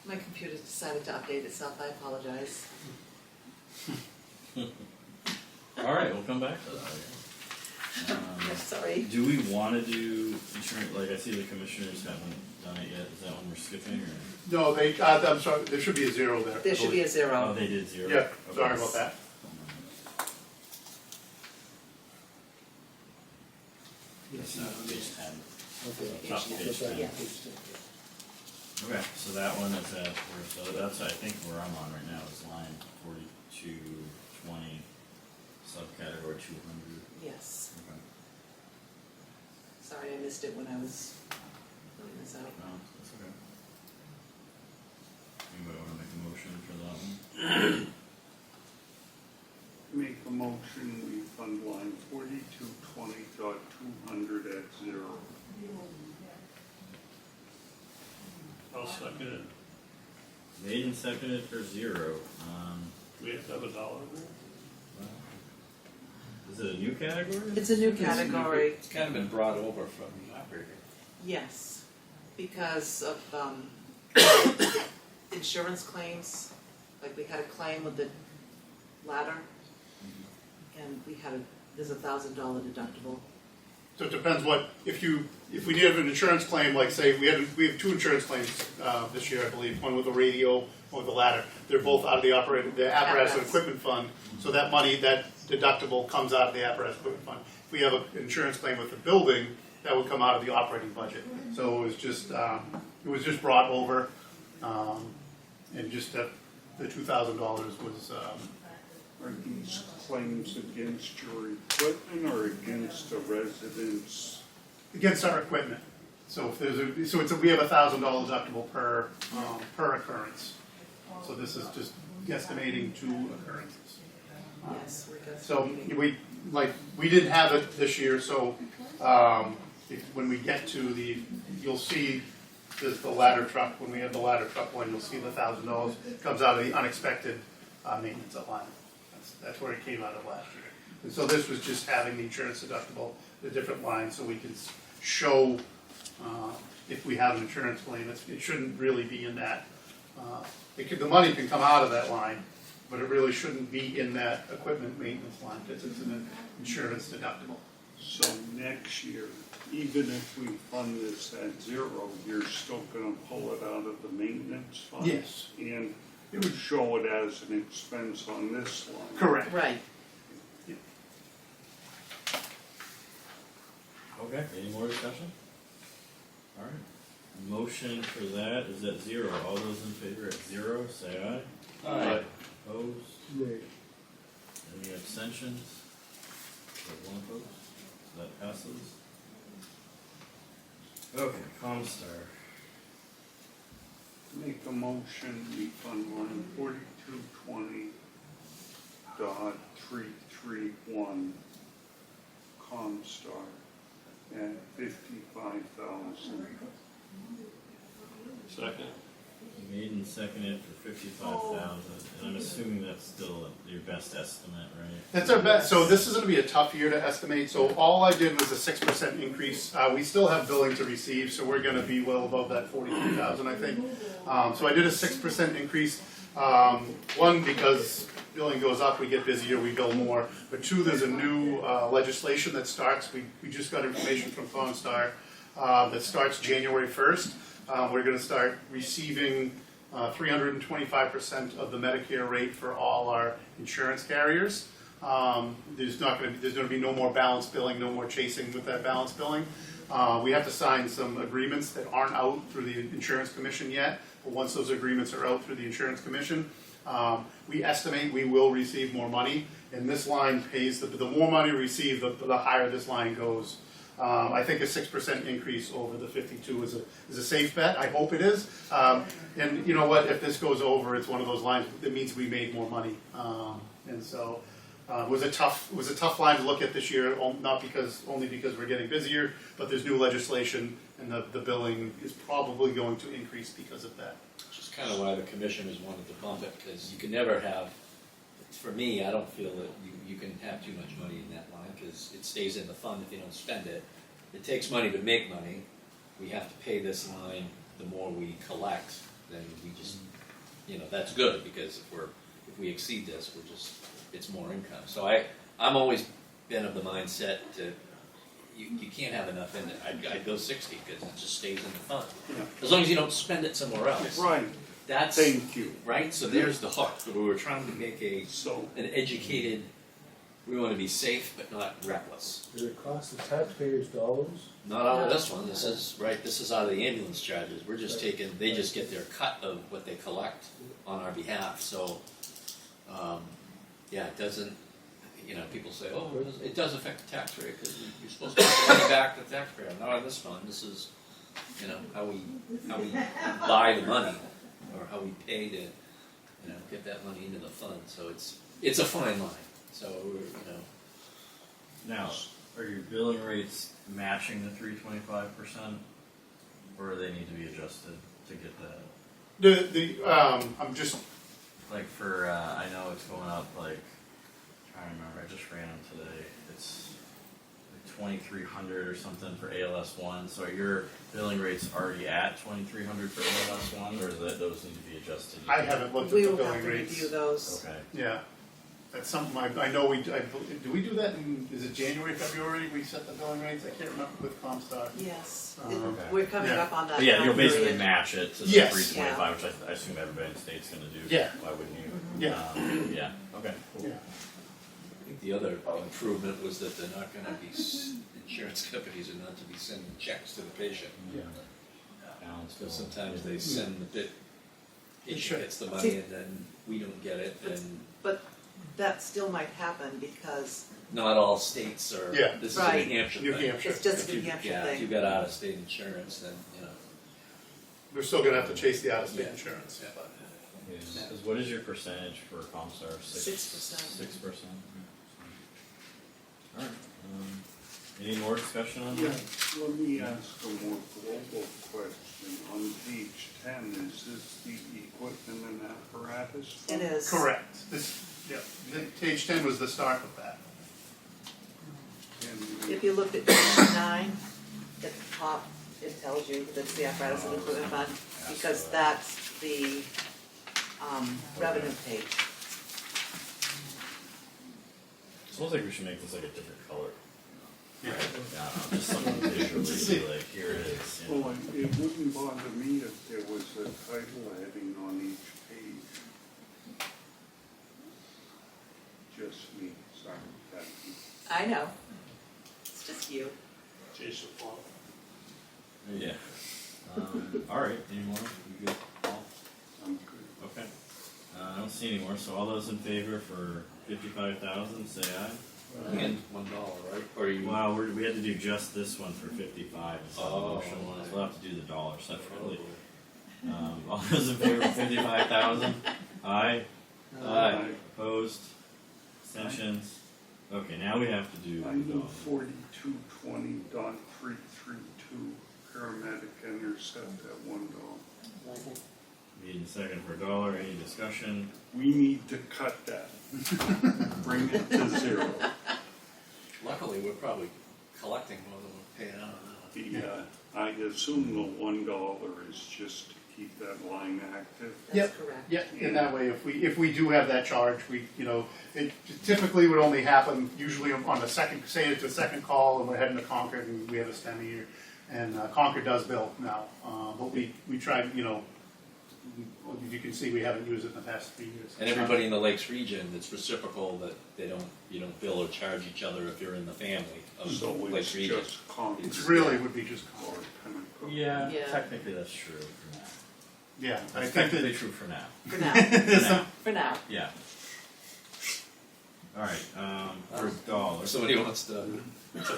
My computer decided to update itself, I apologize. All right, we'll come back to that. Yeah, sorry. Do we want to do insurance? Like I see the commissioners haven't done it yet. Is that one we're skipping or? no, I'm sorry, there should be a 0 there. There should be a Oh, zero. they did 0. Yeah, Okay. sorry about that. That's not page 10. Okay. Top of page 10. Yeah. Okay, so that one is at, so that's, I think where I'm on right now is line 4220, subcategory 200. Yes, Okay. sorry, I missed it when I was filling this out. No, that's okay. Anybody want to make a motion for that one? Make a motion, we fund line 4220.200 at 0. I'll second it. Made and seconded for 0. We have to have a dollar there. Is it a new category? It's a new category, It's kind of been brought over from the operator. yes, because of, insurance claims, like we had a claim with the ladder, and we had there's $1,000 deductible, So it depends what, if we did have an insurance claim, like say, we have two insurance claims, this year, I believe, one with a radio, one with a ladder. They're both out of the apparatus and equipment fund, so that money, that deductible comes out of the apparatus and equipment fund. If we have an insurance claim with the building, that would come out of the operating budget. So it was just brought over, and just that, the $2,000 was, Are these claims against your equipment or against the residents? against our equipment. So if there's we have $1,000 deductible per occurrence. So this is just guesstimating 2 occurrences. Yes, we got So some- we didn't have it this year, so when we get to you'll see the ladder truck, when we have the ladder truck one, you'll see the $1,000 comes out of the unexpected maintenance line. That's where it came out of last year. And so this was just having the insurance deductible, the different lines, so we can show if we have an insurance claim. It shouldn't really be in that. The money can come out of that line, but it really shouldn't be in that equipment maintenance line, because it's an insurance deductible. So next year, even if we fund this at 0, you're still gonna pull it out of the maintenance fund? Yes. And it would show it as an expense on this line? Correct. Right, Okay, any more discussion? All right. Motion for that is at 0. All those in favor at 0, say aye. Aye. Opposed? Nay. Any abstentions? Is that one opposed? That passes. Okay, Comstar. Make a motion, we fund line 4220.331 Comstar at 55,000. Second? Made and seconded for 55,000, and I'm assuming that's still your best estimate, right? That's our best. So this is going to be a tough year to estimate. So all I did was a 6% increase. We still have billing to receive, so we're going to be well above that 43,000, I think. So I did a 6% increase. One, because billing goes up, we get busier, we bill more. But 2, there's a new legislation that starts. We just got information from Comstar that starts January 1st. We're going to start receiving 325% of the Medicare rate for all our insurance carriers. There's going to be no more balance billing, no more chasing with that balance billing. We have to sign some agreements that aren't out through the Insurance Commission yet, but once those agreements are out through the Insurance Commission, we estimate we will receive more money, and this line pays, the more money we receive, the higher this line goes. I think a 6% increase over the 52 is a safe bet. I hope it is. And you know what? If this goes over, it's one of those lines that means we made more money. And so it was a tough line to look at this year. Only because we're getting busier, but there's new legislation, and the billing is probably going to increase because of that. Which is kind of why the commissioners wanted to bump it, because you can never have, for me, I don't feel that you can have too much money in that line, because it stays in the fund if you don't spend it. It takes money to make money. We have to pay this line. The more we collect, then we just, that's good, because if we exceed this, it's more income. So I'm always been of the mindset to, you can't have enough in it. I'd go 60, because it just stays in the fund. Yeah. As long as you don't spend it somewhere else. Right, That's, thank you. right? So there's the hook. We were trying to make So, an educated, we want to be safe but not reckless. Does it cost the taxpayers dollars? Not out of this one. This is out of the ambulance charges. We're just they just get their cut of what they collect on our behalf. So, it doesn't, people say, oh, it does affect the tax rate, because you're supposed to pay money back to the taxpayer. Not on this fund. This is, how we buy the money, or how we pay to, get that money into the fund. So it's a fine line. So Now, are your billing rates matching the 325%, or do they need to be adjusted to get that? I'm just, Like for, I know it's going up, like, I don't remember, I just ran them today. It's like 2,300 or something for ALS 1. So are your billing rates already at 2,300 for ALS 1, or those need to be adjusted? I haven't looked at we the will have billing to rates. review those. Okay. Yeah. That's something I know do we do that in, is it January, February, we set the billing rates? I can't remember with Comstar. Yes, Okay. we're coming Yeah. up on that But yeah, time you'll basically period. match it to the Yes. 325, which I assume everybody in the state's gonna do. Yeah. Why wouldn't you? Yeah. Yeah, okay, cool. Yeah. I think the other improvement was that they're not gonna be, insurance companies are not to be sending checks to the patient. Balance So bill. sometimes they send the patient Sure. gets the money and then we don't get it, and But that still might happen because not all states are, Yeah. this is a Right. New Hampshire New thing. Hampshire. it's just If a New you- Hampshire Yeah, if you thing. got out-of-state insurance, then, you know. We're still gonna have to chase the out-of-state Yeah. insurance. Yeah. But- What is your percentage for Comstar? 6%. 6%? Alright, any more discussion on Yeah, that? let me ask a more global question. On page 10, is this the equipment and apparatus? It fund? is. Correct. Page 10 was the start of that. And If you looked at page 9, at the top, it tells you that it's the apparatus and equipment fund, because that's the revenue page. It looks like we should make this like a different color. Yeah. Yeah, just something visually, be like, here it is. You know. Well, it wouldn't bother me if there was a title heading on each page. Just me, sorry, Kathy. I know. It's just you. Jason Font. Yeah. Alright, any more? You good, Paul? I'm good. Okay. I don't see any more, so all those in favor for 55,000, say aye. And $1, right? Or you? Wow, we had to do just this one for 55, is what the Oh. motion was. We'll have to do the dollar separately. All those in favor of 55,000? Aye. Aye. Opposed? Abstentions? Okay, now we have to do I the need dollar. 4220.332 paramedic intercept at $1. Need a second for a dollar, any discussion? We need to cut that. Bring it to 0. Luckily, we're probably collecting more than we're paying out on I assume the $1 is just to keep that line active. That's Yep. correct. Yeah, in that way, if we do have that charge, it typically would only happen usually on the second, say it's a second call and we're heading to Concord and we have a STEM here. And Concord does bill now, but we tried, as you can see, we haven't used it in the past 3 years. And everybody in the Lakes region, it's reciprocal that you don't bill or charge each other if you're in the family of So Lakes it's region. just Concord. It really would be just Or Concord. Pinnacle. Yeah, Yeah. technically that's true for now. Yeah, I That's think technically that, true for now. For now. For now. For now. Yeah. Alright, for a dollar. If somebody wants to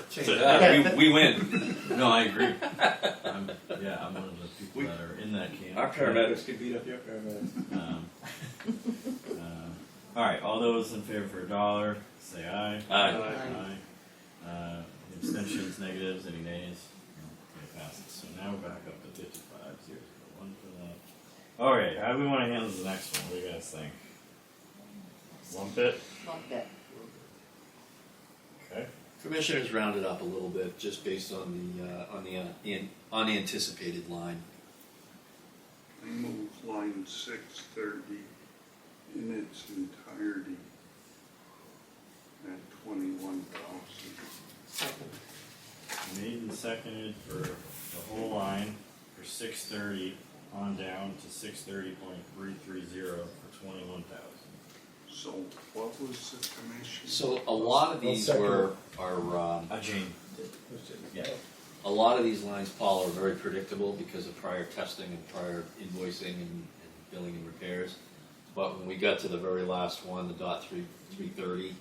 change So- that, we win. No, I agree. I'm one of the people that are in that camp. Our paramedics can beat up your paramedics. Alright, all those in favor for a dollar, say aye. Aye. Aye. Abstentions, negatives, any nays? No. Okay, passes. So now we're back up to 55, 0, 1 for that. Alright, how do we want to handle the next one? What do you guys think? Lump it? Lump it. Okay. Commissioners rounded up a little bit just based on the unanticipated line. I move line 630 in its entirety at 21,000. Made and seconded for the whole line for 630 on down to 630.330 for 21,000. So what was the commission? So a lot of these are Jane. Yeah. a lot of these lines, Paul, are very predictable because of prior testing and prior invoicing and billing and repairs. But when we got to the very last one, the .330,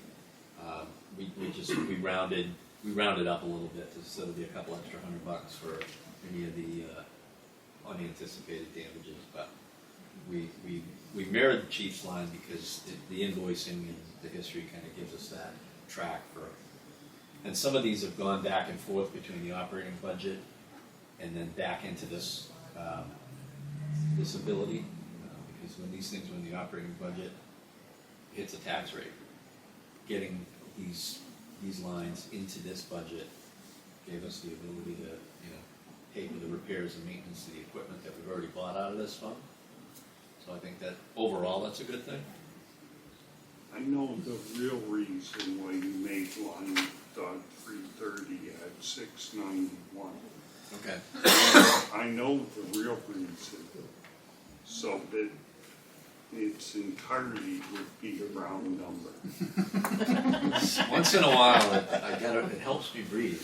we rounded up a little bit so there'll be a couple extra $100 for any of the unanticipated damages. But we mirrored the chief's line because the invoicing and the history kind of gives us that track for. And some of these have gone back and forth between the operating budget and then back into this disability, because when these things, when the operating budget hits a tax rate, getting these lines into this budget gave us the ability to pay for the repairs and maintenance of the equipment that we've already bought out of this fund. So I think that overall that's a good thing. I know the real reason why you made line dot 330 at 691. Okay. I know the real reason, so that its entirety would be a round number. Once in a while, it helps me breathe.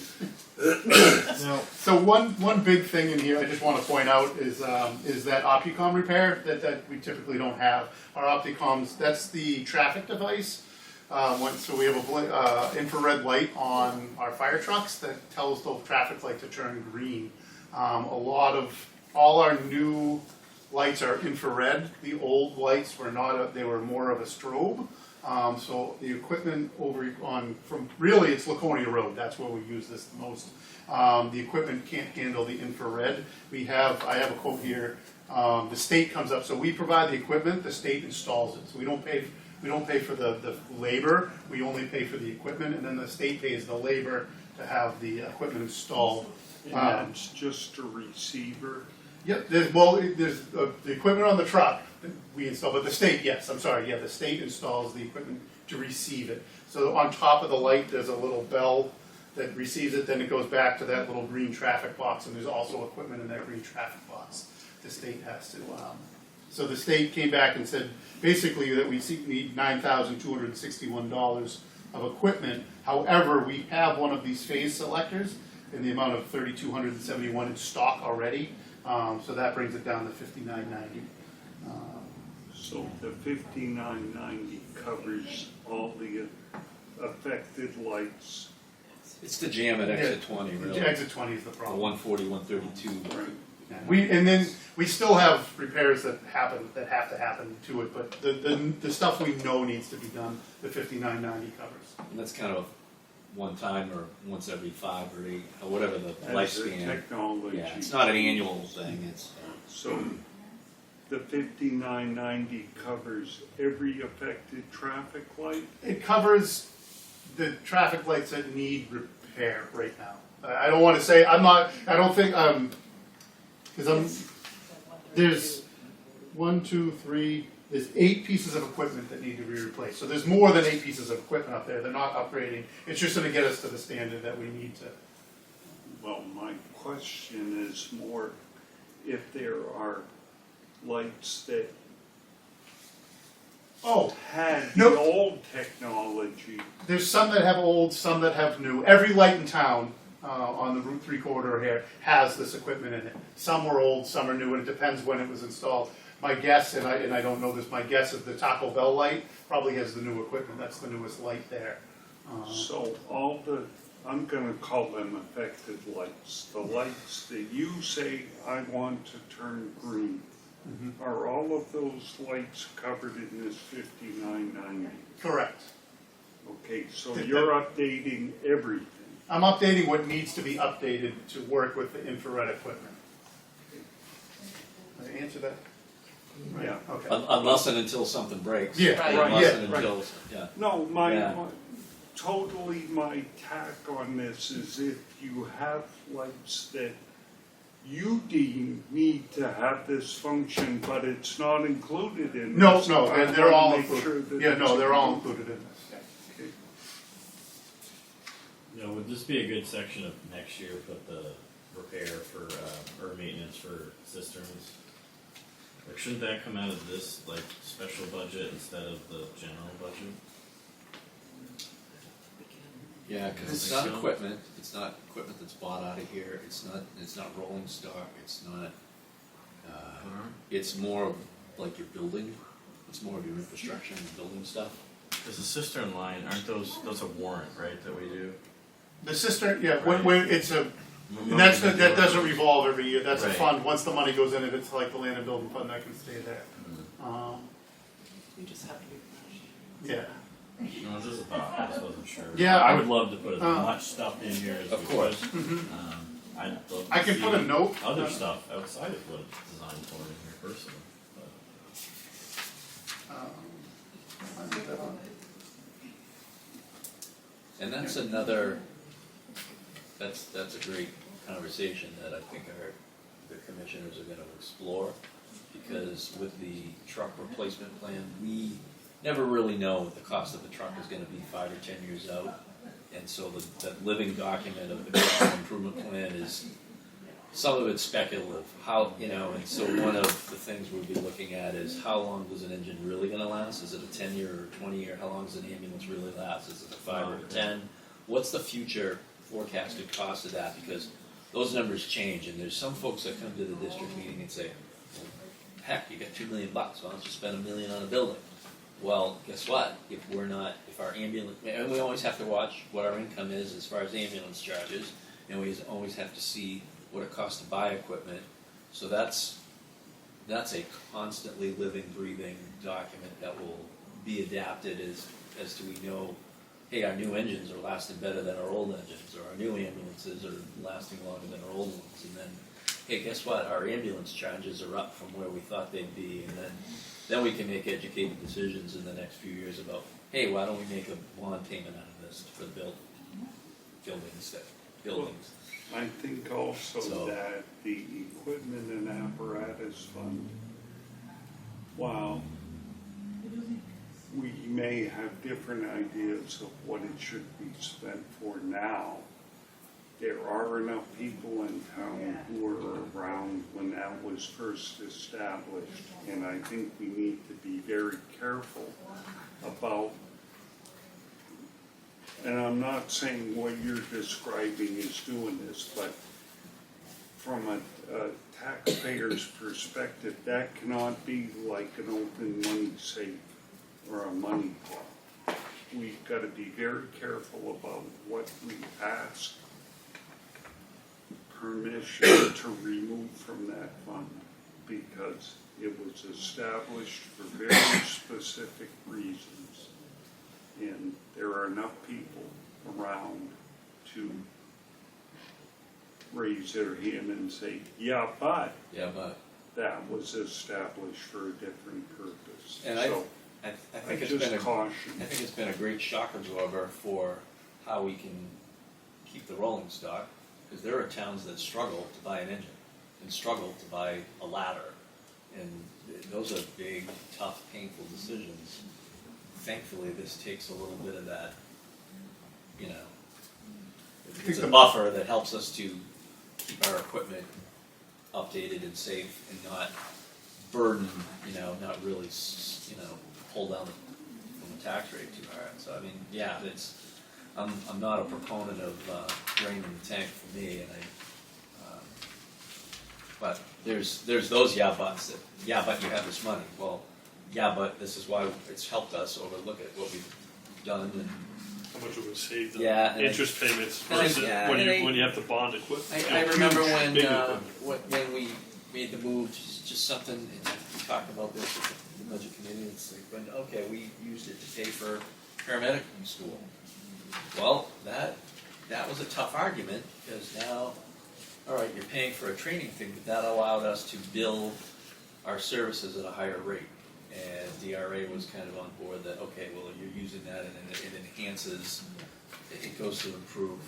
Now, so one big thing in here I just want to point out is that Opticom repair that we typically don't have. Our Opticoms, that's the traffic device. So we have a infrared light on our fire trucks that tells the traffic light to turn green. All our new lights are infrared. The old lights were not. They were more of a strobe. So the equipment really it's Laconia Road. That's where we use this the most. The equipment can't handle the infrared. I have a quote here. The state comes up. So we provide the equipment. The state installs it. So we don't pay for the labor. We only pay for the equipment, and then the state pays the labor to have the equipment installed. And that's just a receiver. Yep, there's the equipment on the truck that we install, but the state, yes, I'm sorry, the state installs the equipment to receive it. So on top of the light, there's a little bell that receives it, then it goes back to that little green traffic box, and there's also equipment in that green traffic box. The state has to, so the state came back and said, basically, that we need $9,261 of equipment. However, we have one of these phase selectors in the amount of $3,271 in stock already. So that brings it down to $5,990. So the 5990 covers all the affected lights. It's the jam at exit 20, really. Exit 20 is the The problem. 140, 132. Right. And then we still have repairs that have to happen to it, but the stuff we know needs to be done, the 5990 covers. And that's kind of one time or once every 5 or 8, or whatever the As the lifespan. technology. Yeah, it's not an annual thing. It's So the 5990 covers every affected traffic light? It covers the traffic lights that need repair right now. I don't want to say, I don't think, because there's 1, 2, 3, there's 8 pieces of equipment that need to be replaced. So there's more than 8 pieces of equipment up there. They're not upgrading. It's just going to get us to the standard that we need to. Well, my question is more if there are lights that had the Nope. old technology. There's some that have old, some that have new. Every light in town on the Route 3 corridor here has this equipment in it. Some were old, some are new, and it depends when it was installed. My guess, and I don't know this, my guess is the Taco Bell light probably has the new equipment. That's the newest light there. So all I'm gonna call them affected lights. The lights that you say I want to turn green. Are all of those lights covered in this 5990? Correct. Okay, so you're updating everything. I'm updating what needs to be updated to work with the infrared equipment. Did I answer that? Yeah. Okay. unless and until something breaks. Yeah, right, Unless yeah, and right. until, yeah. No, Yeah. totally my tack on this is if you have lights that you deem need to have this function, but it's not included in No, this. no, I they're wanna all make sure included. that Yeah, it's no, they're all included in this. Okay. You know, would this be a good section of next year, put the repair for, or maintenance for cisterns? Like, shouldn't that come out of this, like, special budget instead of the general budget? Yeah, because it's not equipment. It's not equipment that's bought out of here. It's not rolling stock. It's not. It's more of like your building. It's more of your infrastructure and building stuff. Because the cistern line, aren't those a warrant, right, that we do? The cistern, yeah, when Right. it's a, and that doesn't revolve every year. That's a Right. fund. Once the money goes in it, it's like the land and building fund that can stay there. You just have to be. Yeah. No, this is a thought, I just wasn't sure. Yeah, I would love to put as uh, much stuff in here as we Of could. course. I'd love I to can see put a note. other stuff outside of what it's designed for in here personally, but. I put that on. And that's another. That's a great conversation that I think the commissioners are going to explore, because with the truck replacement plan, we never really know what the cost of the truck is gonna be 5 or 10 years out. And so the living document of the capital improvement plan is, some of it's speculative, how, you know, and so one of the things we'll be looking at is how long is an engine really gonna last? Is it a 10-year or 20-year? How long does an ambulance really last? Is it a 5 or a 10? What's the future forecasted cost of that? Because those numbers change, and there's some folks that come to the district meeting and say, heck, you got $2 million, why don't you spend $1 million on a building? Well, guess what? If our ambulance, and we always have to watch what our income is as far as ambulance charges, and we always have to see what it costs to buy equipment. So that's a constantly living, breathing document that will be adapted as to we know, hey, our new engines are lasting better than our old engines, or our new ambulances are lasting longer than our old ones, and then, hey, guess what? Our ambulance charges are up from where we thought they'd be, and then we can make educated decisions in the next few years about, hey, why don't we make a bond payment out of this for the buildings. I think also So- that the equipment and apparatus fund, while we may have different ideas of what it should be spent for now, there are enough people in town who were around when that was first established, and I think we need to be very careful about, and I'm not saying what you're describing is doing this, but from a taxpayer's perspective, that cannot be like an open money safe or a money pot. We've got to be very careful about what we ask permission to remove from that fund, because it was established for very specific reasons. And there are enough people around to raise their hand and say, yeah, but that was established for a different purpose. And So I I think it's just been caution. I think it's been a great shock absorber for how we can keep the rolling stock, because there are towns that struggle to buy an engine and struggle to buy a ladder, and those are big, tough, painful decisions. Thankfully, this takes a little bit of that, you know, it's a buffer that helps us to keep our equipment updated and safe and not burden, not really, pull down from the tax rate too hard. So I mean, yeah, I'm not a proponent of draining the tank for me, and but there's those yeah buts that, yeah, but you have this money. Well, yeah, but this is why it's helped us look at what we've done and. How much it would save the Yeah, and interest payments and I- versus yeah, when and you when you have to bond equipment. I remember when big equipment. when we made the move, just something, and we talked about this with the budget committee, it's like, when, okay, we used it to pay for paramedic school. Well, that was a tough argument, because now, all right, you're paying for a training thing, but that allowed us to bill our services at a higher rate. And DRA was kind of on board that, okay, well, you're using that and it enhances, it goes to improve,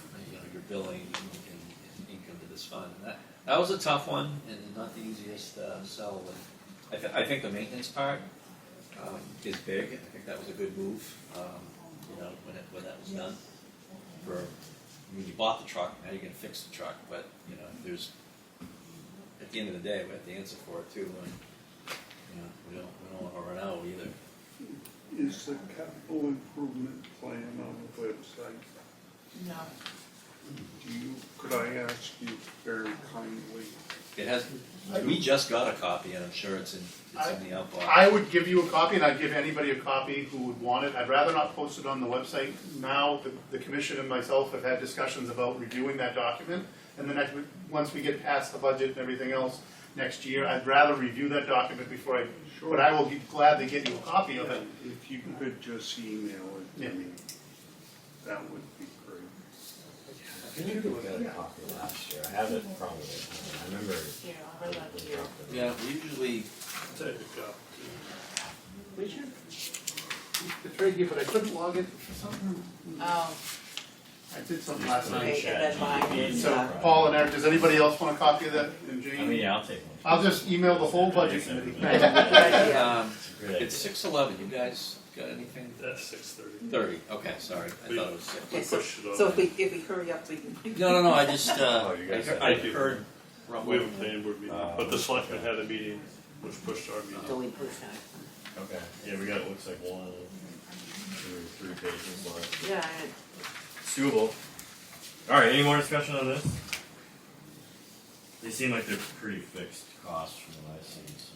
your billing and income to this fund. And that was a tough one and not the easiest sell. And I think the maintenance part is big. I think that was a good move, when that was done. When you bought the truck, now you're going to fix the truck. But, there's, at the end of the day, we have to answer for it too. And, we don't want to run out either. Is the capital improvement plan on the website? No. Could I ask you very kindly? It has. We just got a copy, and I'm sure it's in the outbox. I would give you a copy, and I'd give anybody a copy who would want it. I'd rather not post it on the website now. The commission and myself have had discussions about reviewing that document, and then once we get past the budget and everything else next year, I'd rather review that document before I. Sure. But I will gladly get you a copy of it. If you could just email it to me, that would be great. I think we got a copy last year. I have it probably. I remember. Here, I'll bring that to you. Yeah, we usually. I'll take a copy. Richard? It's right here, but I couldn't log it for something. Oh, I did something last night. okay, and then mine. So Paul and Eric, does anybody else want a copy of that? And Jane? I mean, yeah, I'll take one. I'll just email the whole budget committee. Good idea. It's 6:11. You guys got anything? That's 6:30. 30, okay, sorry, I thought it was 6. Okay, so, Push it on. so if we hurry up, we can. No, I just, Oh, you guys I Thank you. heard We have a rumble. planning board meeting, but the selectmen had a meeting, which pushed our meeting. So we push on. Okay, yeah, we got, looks like 1, 2, 3 pages left. Yeah, It's doable. Alright, any more discussion on this? They seem like they're pretty fixed costs from what I see, so.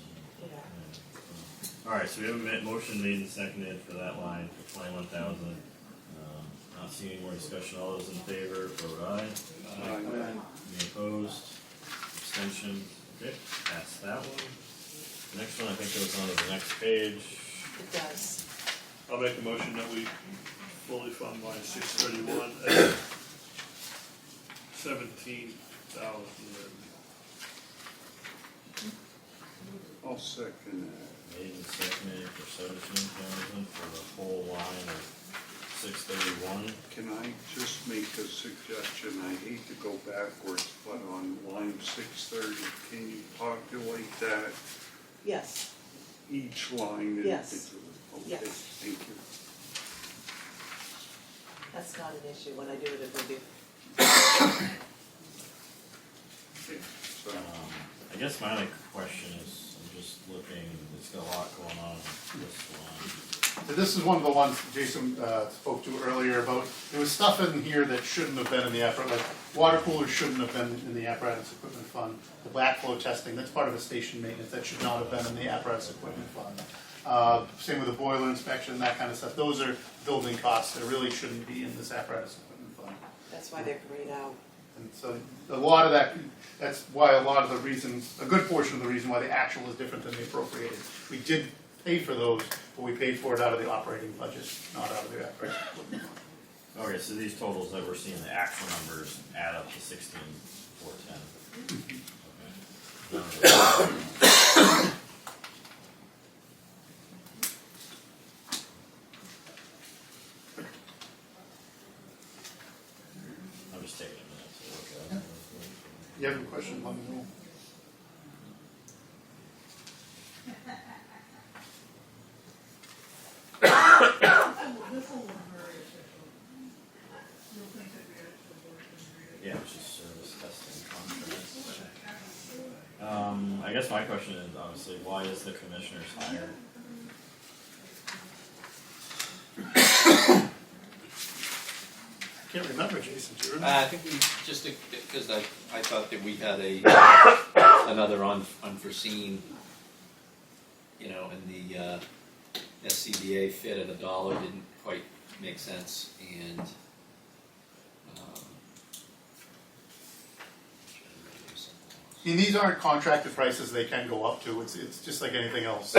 yeah. Alright, so we have a motion made and seconded for that line for 21,000. Not seeing any more discussion, all those in favor, vote aye. Any opposed? Abstention? Okay, that's that one. The next one I think goes on to the next page. It does. I'll make a motion that we fully fund line 631 at 17,000. I'll second that. Made and seconded for 17,000 for the whole line of 631. Can I just make a suggestion? I hate to go backwards, but on line 630, can you populate that, Yes, each line Yes. individually? Okay, Yes. thank you. that's not an issue. When I do it, it will be. Okay, so, I guess my only question is, I'm just looking, it's got a lot going on in this one. So this is one of the ones Jason spoke to earlier about, there was stuff in here that shouldn't have been in the apparatus, like water coolers shouldn't have been in the apparatus equipment fund. The backflow testing, that's part of the station maintenance, that should not have been in the apparatus equipment fund. Same with the boiler inspection, that kind of stuff, those are building costs that really shouldn't be in this apparatus equipment fund. That's why they're grayed out. And so a lot of that, that's why a lot of the reasons, a good portion of the reason why the actual is different than the appropriated. We did pay for those, but we paid for it out of the operating budget, not out of the apparatus equipment fund. Okay, so these totals that we're seeing, the actual numbers add up to 16,410. Okay. I'm just taking a minute to look at it. You have a question, let me know. Yeah, which is service testing contracts. I guess my question is obviously, why is the commissioners hired? I can't remember, Jason, do you remember? I think we just, because I thought that we had another unforeseen, you know, and the SCBA fit at $1 didn't quite make sense, and I mean, these aren't contracted prices, they can go up to, it's just like anything else.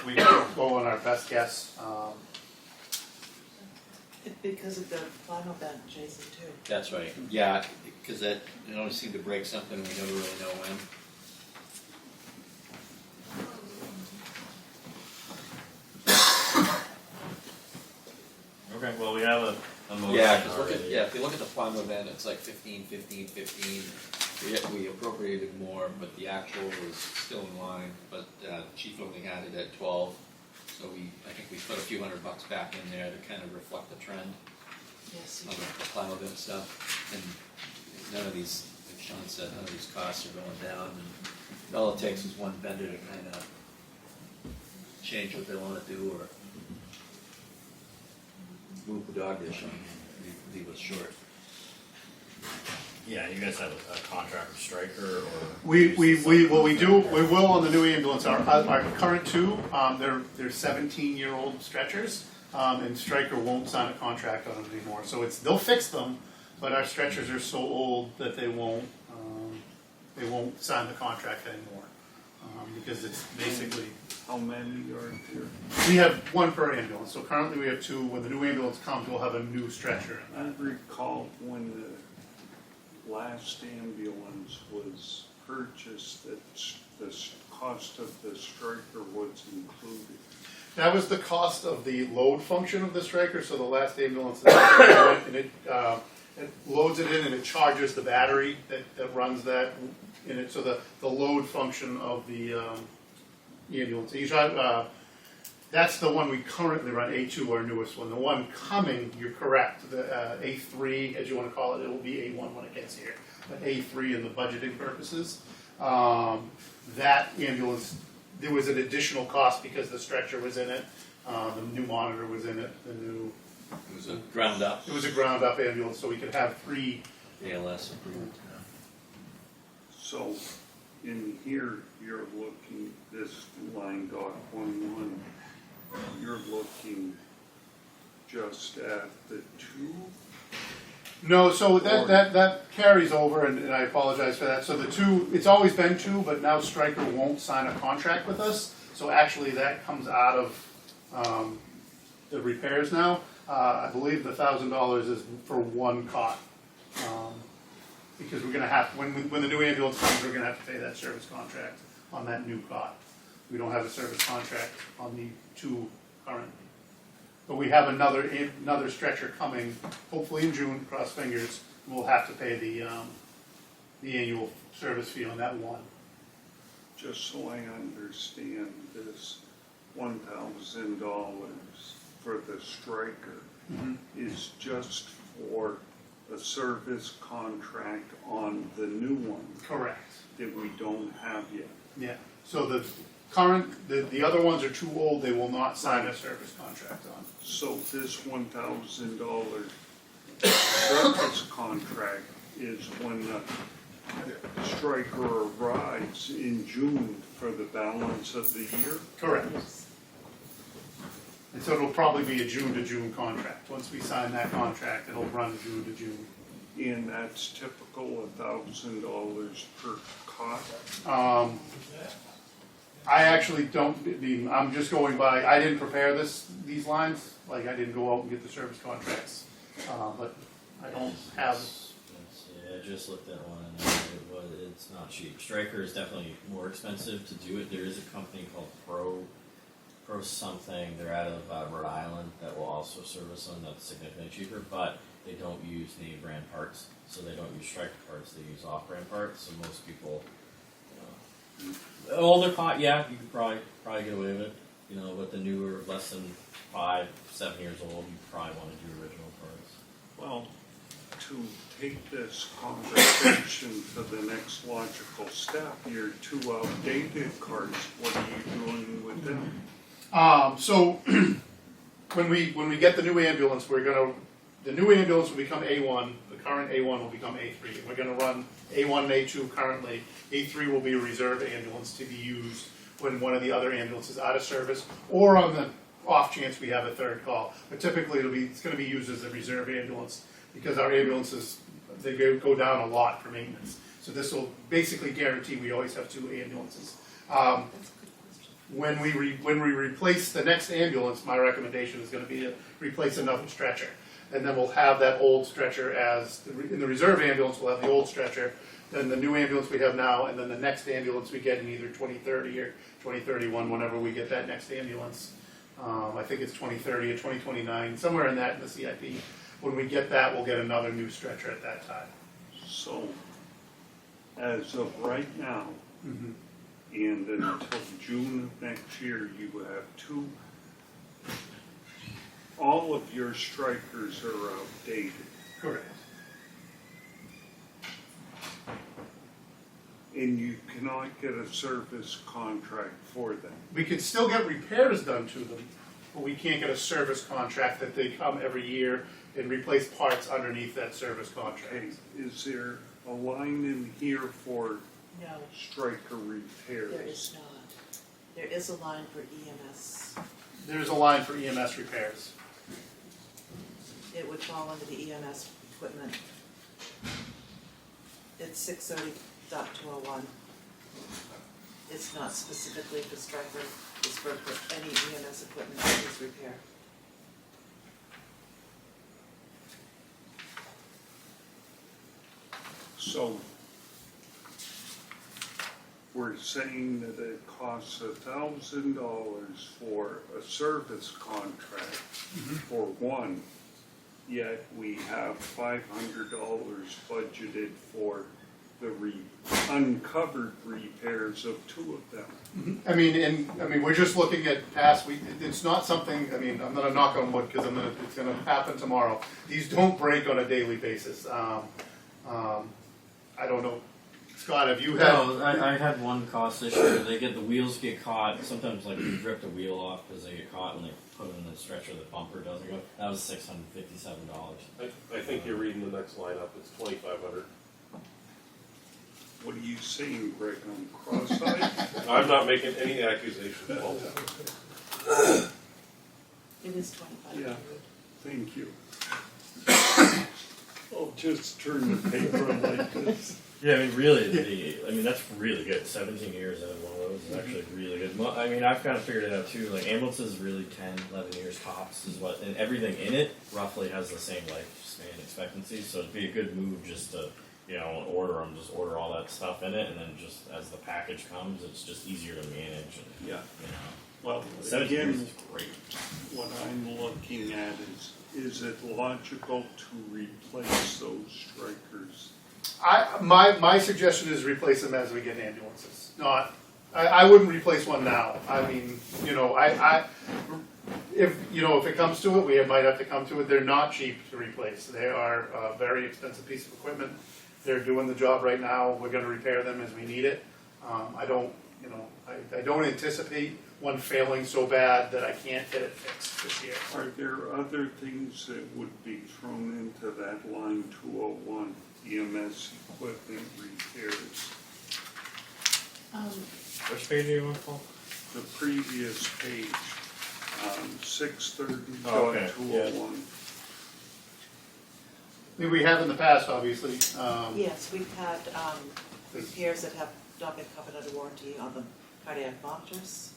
We go on our best guess. Because of the final event, Jason, too. that's right. Yeah, because that, it always seemed to break something, and we never really know when. Okay, well, we have a motion Yeah, because already. if you look at the final event, it's like 15, 15, 15. We appropriated more, but the actual was still in line, but Chief only had it at 12. So I think we put a few $100 back in there to kind of reflect the trend Yes, of the final event stuff. And none of these, like Sean said, none of these costs are going down. And all it takes is one vendor to kind of change what they want to do or move the dog dish and leave us short. Yeah, you guys have a contract with Stryker or? We will on the new ambulance, our current two, they're 17-year-old stretchers, and Stryker won't sign a contract on them anymore. So they'll fix them, but our stretchers are so old that they won't sign the contract anymore. Because it's basically, How many are there? we have one per ambulance, so currently we have two. When the new ambulance comes, we'll have a new stretcher in I that. recall when the last ambulance was purchased, that the cost of the Stryker was included. That was the cost of the load function of the Stryker, so the last ambulance, and it loads it in and it charges the battery that runs that in it, so the load function of the ambulance. That's the one we currently run, A2, our newest one. The one coming, you're correct, the A3, as you want to call it, it will be A1 when it gets here. But A3 in the budgeting purposes. That ambulance, there was an additional cost because the stretcher was in it, the new monitor was in it, the new, It was a ground up it was a ground up ambulance, so we could have 3. ALS approved. So in here, you're looking, this line dot 1-1, you're looking just at the 2? No, so that carries over, and I apologize for that. So the 2, it's always been 2, but now Stryker won't sign a contract with us. So actually that comes out of the repairs now. I believe the $1,000 is for 1 cot. Because we're gonna have, when the new ambulance comes, we're gonna have to pay that service contract on that new cot. We don't have a service contract on the 2 currently. But we have another stretcher coming, hopefully in June, cross fingers. We'll have to pay the annual service fee on that one. Just so I understand, this $1,000 for the Stryker is just for a service contract on the new one Correct. that we don't have yet. Yeah. So the current, the other ones are too old, they will not sign a service contract on. So this $1,000 service contract is when the Stryker arrives in June for the balance of the year? Correct. And so it'll probably be a June to June contract. Once we sign that contract, it'll run June to June. And that's typical, $1,000 per cot? I actually don't, I'm just going by, I didn't prepare these lines, like I didn't go out and get the service contracts. But I don't have, Yeah, I just looked at one and it's not cheap. Stryker is definitely more expensive to do it. There is a company called Pro something. They're out of Rhode Island that will also service them. That's significantly cheaper, but they don't use name brand parts, so they don't use Stryker parts. They use off-brand parts. So most people, older pot, yeah, you could probably get away with it. You know, but the newer, less than 5, 7 years old, you probably want to do original parts. Well, to take this conversation to the next logical step, your 2 outdated cards, what are you doing with them? so when we get the new ambulance, the new ambulance will become A1, the current A1 will become A3. We're gonna run A1 and A2 currently. A3 will be a reserve ambulance to be used when one of the other ambulances is out of service, or on the off chance we have a third call. But typically it's gonna be used as a reserve ambulance because our ambulances, they go down a lot for maintenance. So this will basically guarantee we always have 2 ambulances. When we replace the next ambulance, my recommendation is gonna be to replace another stretcher. And then we'll have that old stretcher in the reserve ambulance, we'll have the old stretcher, then the new ambulance we have now, and then the next ambulance we get in either 2030 or 2031, whenever we get that next ambulance. I think it's 2030 or 2029, somewhere in that in the CIP. When we get that, we'll get another new stretcher at that time. So, as of right now, and until June of next year, you have 2. All of your Strykers are outdated. Correct. And you cannot get a service contract for them. We could still get repairs done to them, but we can't get a service contract that they come every year and replace parts underneath that service contract. Okay, is there a line in here for No, Stryker repairs? there is not. There is a line for EMS. There's a line for EMS repairs. It would fall under the EMS equipment. It's 630.201. It's not specifically for Stryker, it's for any EMS equipment that needs repair. So, we're saying that it costs $1,000 for a service contract for one, yet we have $500 budgeted for the uncovered repairs of 2 of them. I mean, we're just looking at past, it's not something, I mean, I'm gonna knock on wood, because it's gonna happen tomorrow. These don't break on a daily basis. I don't know, Scott, have you had? No, I had one cost issue. The wheels get caught. Sometimes like we rip the wheel off because they get caught and they put them in the stretcher. The bumper doesn't go. That was $657. I think you're reading the next line up, it's 2,500. What are you saying, Greg, I'm cross-eyed? I'm not making any accusations, Paul. It is 25. Yeah, thank you. I'll just turn the paper like this. Yeah, I mean, really, that's really good. 17 years out of one of those is actually really good. Well, I mean, I've kind of figured it out too. Like ambulances, really 10, 11 years tops is what, and everything in it roughly has the same lifespan expectancy. So it'd be a good move just to, order them, just order all that stuff in it, and then just as the package comes, it's just easier to manage. And, Yeah. Well, 17 years again, is great. what I'm looking at is it logical to replace those strikers? My suggestion is replace them as we get ambulances. I wouldn't replace one now. I mean, if it comes to it, we might have to come to it. They're not cheap to replace. They are a very expensive piece of equipment. They're doing the job right now. We're going to repair them as we need it. I don't anticipate one failing so bad that I can't get it fixed this year. Are there other things that would be thrown into that line 201, EMS equipment repairs? Which page are you on, Paul? The previous page, 630 Oh, okay. 201. I mean, we have in the past, obviously. Yes, we've had repairs that have not been covered under warranty on the cardiac monitors.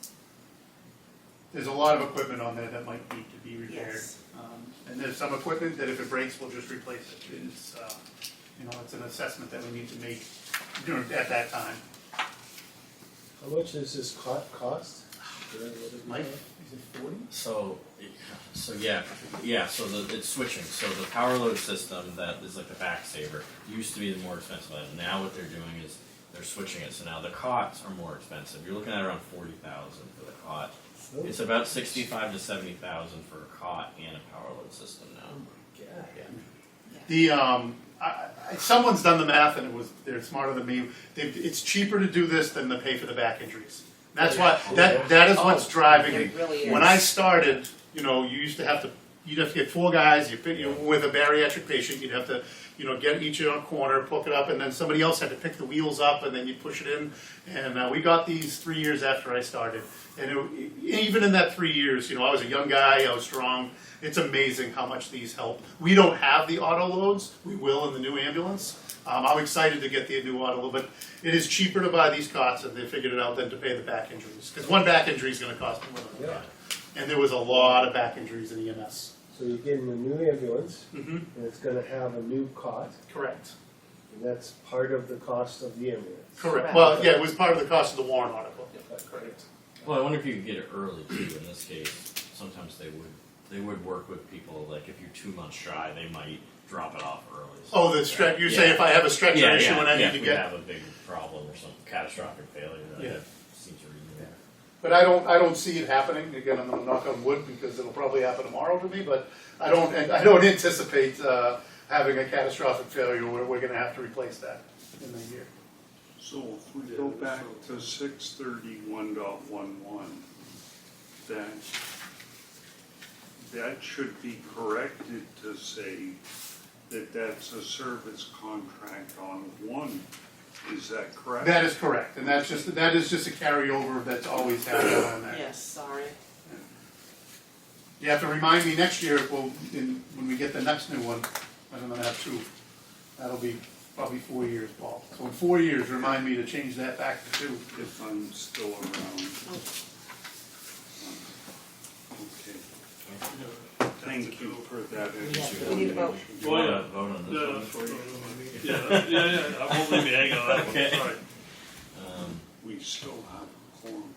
There's a lot of equipment on there that might need to be repaired. Yes. And there's some equipment that if it breaks, we'll just replace it. It's, it's an assessment that we need to make at that time. How much does this cost? Mike, is it 40? So it's switching. So the power load system that is like the back saver used to be the more expensive item. Now what they're doing is they're switching it. So now the cots are more expensive. You're looking at around $40,000 for the cot. It's about $65,000 to $70,000 for a cot and a power load system now. Yeah. Someone's done the math and they're smarter than me. It's cheaper to do this than to pay for the back injuries. That's why that is what's driving It it. really is. When I started, you'd have to get 4 guys. With a bariatric patient, you'd have to, get each in a corner, hook it up, and then somebody else had to pick the wheels up, and then you push it in. And we got these 3 years after I started. And even in that 3 years, I was a young guy, I was strong. It's amazing how much these help. We don't have the auto loads. We will in the new ambulance. I'm excited to get the new auto load, but it is cheaper to buy these cots, and they figured it out, than to pay the back injuries. Because one back injury is going to cost more than one. And there was a lot of back injuries in EMS. So you're getting a new ambulance, Mm-hmm. and it's gonna have a new cot, Correct. and that's part of the cost of the ambulance. Correct. Well, yeah, it was part of the cost of the warrant article. Correct. Well, I wonder if you could get it early too. In this case, sometimes they would work with people. Like if you're 2 months shy, they might drop it off early. So Oh, the stretch. You say if I have a stretcher issue and I need if to we get. have a big problem or some catastrophic failure. Yeah. That seems to read there. But I don't see it happening. Again, I'm going to knock on wood because it'll probably happen tomorrow to me. But I don't anticipate having a catastrophic failure where we're going to have to replace that in the year. So if we go back to 631.11, that should be corrected to say that that's a service contract on 1. Is that correct? That is correct, and that is just a carryover that's always happened on there. Yes, sorry. You have to remind me next year when we get the next new one. I'm going to have 2. That'll be probably 4 years, Paul. So in 4 years, remind me to change that back to 2. If I'm still around. Okay. Thank you for that We need to vote. explanation. You want to vote on this Yeah, one before you? I won't leave me hanging on that one, Okay. sorry. We still have a quorum,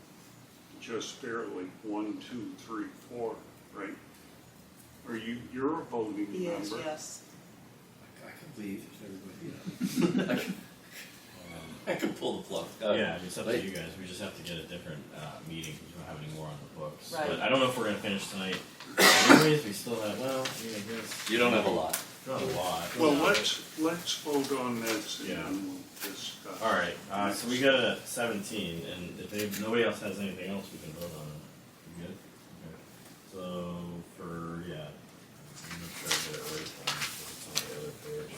just barely, 1, 2, 3, 4, right? You're a voting Yes, member? yes. I can leave if everybody. I could pull the plug. Yeah, it's up to you guys. We just have to get a different meeting because we don't have any more on the books. Right. But I don't know if we're gonna finish tonight. Anyways, we still have. Well, I mean, I guess You don't have a lot. not a lot. Well, let's vote on this and Yeah. then we'll discuss. All right. So we got a 17, and if nobody else has anything else, we can vote on it. You good? Okay. So for I'm not sure I get it right. It's on the other page.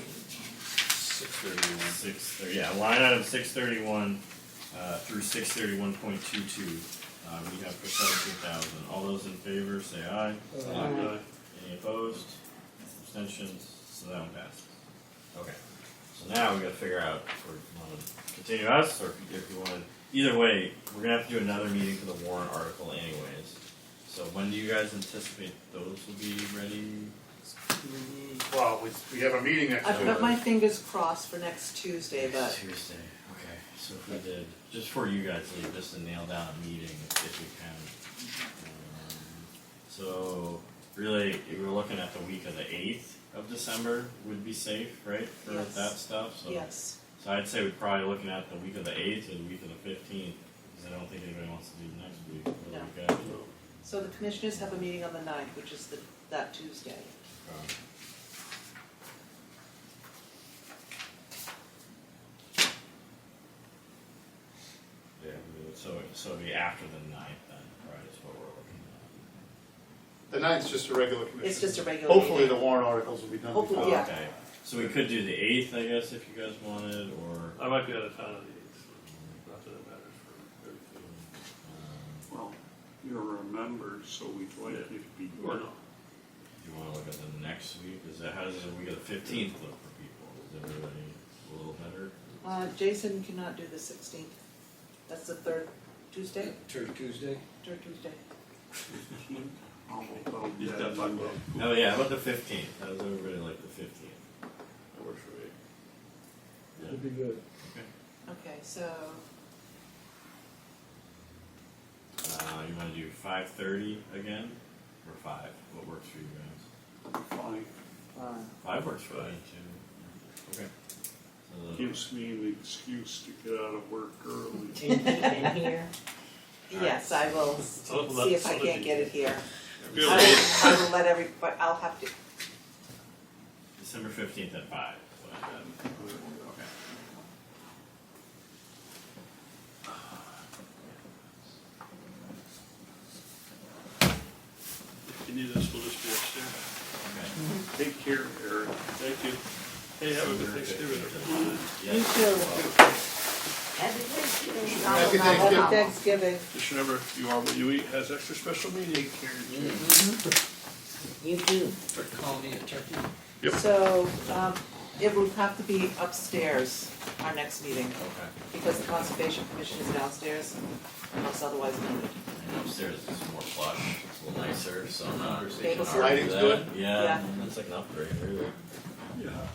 631. 630, yeah, line item 631 through 631.22. We have for 17,000. All those in favor say aye. Aye. Any opposed? Abstentions? So that one passes. Okay. So now we got to figure out if we want to continue us or if you want to. Either way, we're gonna have to do another meeting for the warrant article anyways. So when do you guys anticipate those will be ready? Well, we have a meeting next I've week. got my fingers crossed for next Tuesday, but Tuesday. Okay. So if we did just for you guys, Lee, just to nail down a meeting if we can. So really, we're looking at the week of the 8th of December would be safe, right, for Yes. that stuff. So yes. So I'd say we're probably looking at the week of the 8th or the week of the 15th because I don't think anybody wants to do next week or the No. week after. So the commissioners have a meeting on the 9th, which is that Tuesday. Yeah, so it'd be after the 9th then, right, is what we're looking The 9th's just a regular commission. It's just a regular Hopefully meeting. the warrant articles will be done Hopefully, before. at. yeah. Okay, so we could do the 8th, I guess, if you guys wanted, or, I might be out of town on the 8th, not that it matters for everything. Well, you're a member, so we'd like you to be Or good. no. do you wanna look at the next week? How does the week of the 15th look for people? Is everybody a little better? Jason cannot do the 16th. That's the third Tuesday? Third Tuesday? Third Tuesday. How about He's that got my Monday? vote. Oh yeah, how about the 15th? How does everybody like the 15th? That works for me. It'd be good. Okay, so, You wanna do 5:30 again, or 5? What works for you guys? Fine, 5 works for me too. Okay. So gives me an excuse to get out of work early. In here, yes, I will Oh, see if I that's- can't get it here. Good. I will let everybody, I'll have to, December 15th at 5. is what I said. Okay. If you need us, we'll just be upstairs. Okay. Take care, Eric. Thank you. Hey, have a good Thanksgiving, everyone. Yeah. you too. happy Thanksgiving. Happy Thanksgiving. Happy Thanksgiving. Just remember, you are what you eat has extra special meaning. You too. Start calling me a turkey. Yep. So, it would have to be upstairs, our next meeting, Okay. because the Conservation Commission is downstairs, unless otherwise noted. And upstairs is more plush, it's a little nicer, so I'm not. Table Already lighting's that. good? Yeah, Yeah. that's like an upgrade, really. Yeah.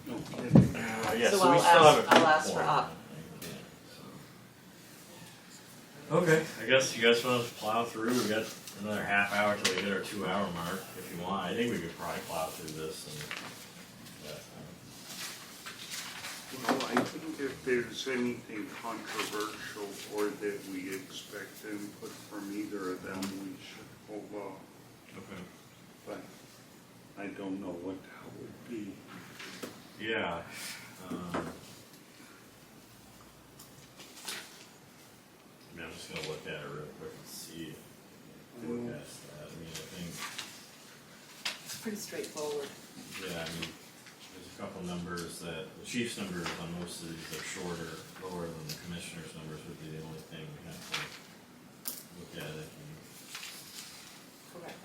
No kidding. Yeah, So we I'll still have ask- a I'll ask for quorum, up. I think, yeah, so. Okay, I guess you guys want to plow through, we got another half hour till we hit our 2-hour mark, if you want, I think we could probably plow through this and. Well, I think if there's anything controversial or that we expect input from either of them, we should hold off. Okay. But I don't know what that would be. Yeah. I'm just gonna look at it real quick and see. Forecast that. I mean, I think, It's pretty straightforward. yeah, I mean, there's a couple numbers that, the chief's numbers on most of these are shorter, lower than the commissioner's numbers would be the only thing we have to look at it. And Correct.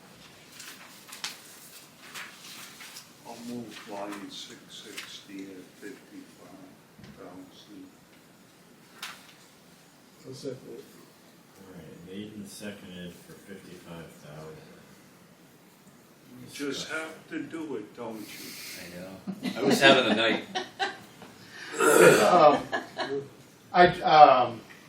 I'll move line 660 at 55,000. So separate. Alright, made and seconded for 55,000. You just have to do it, don't you? I know. I was having a night.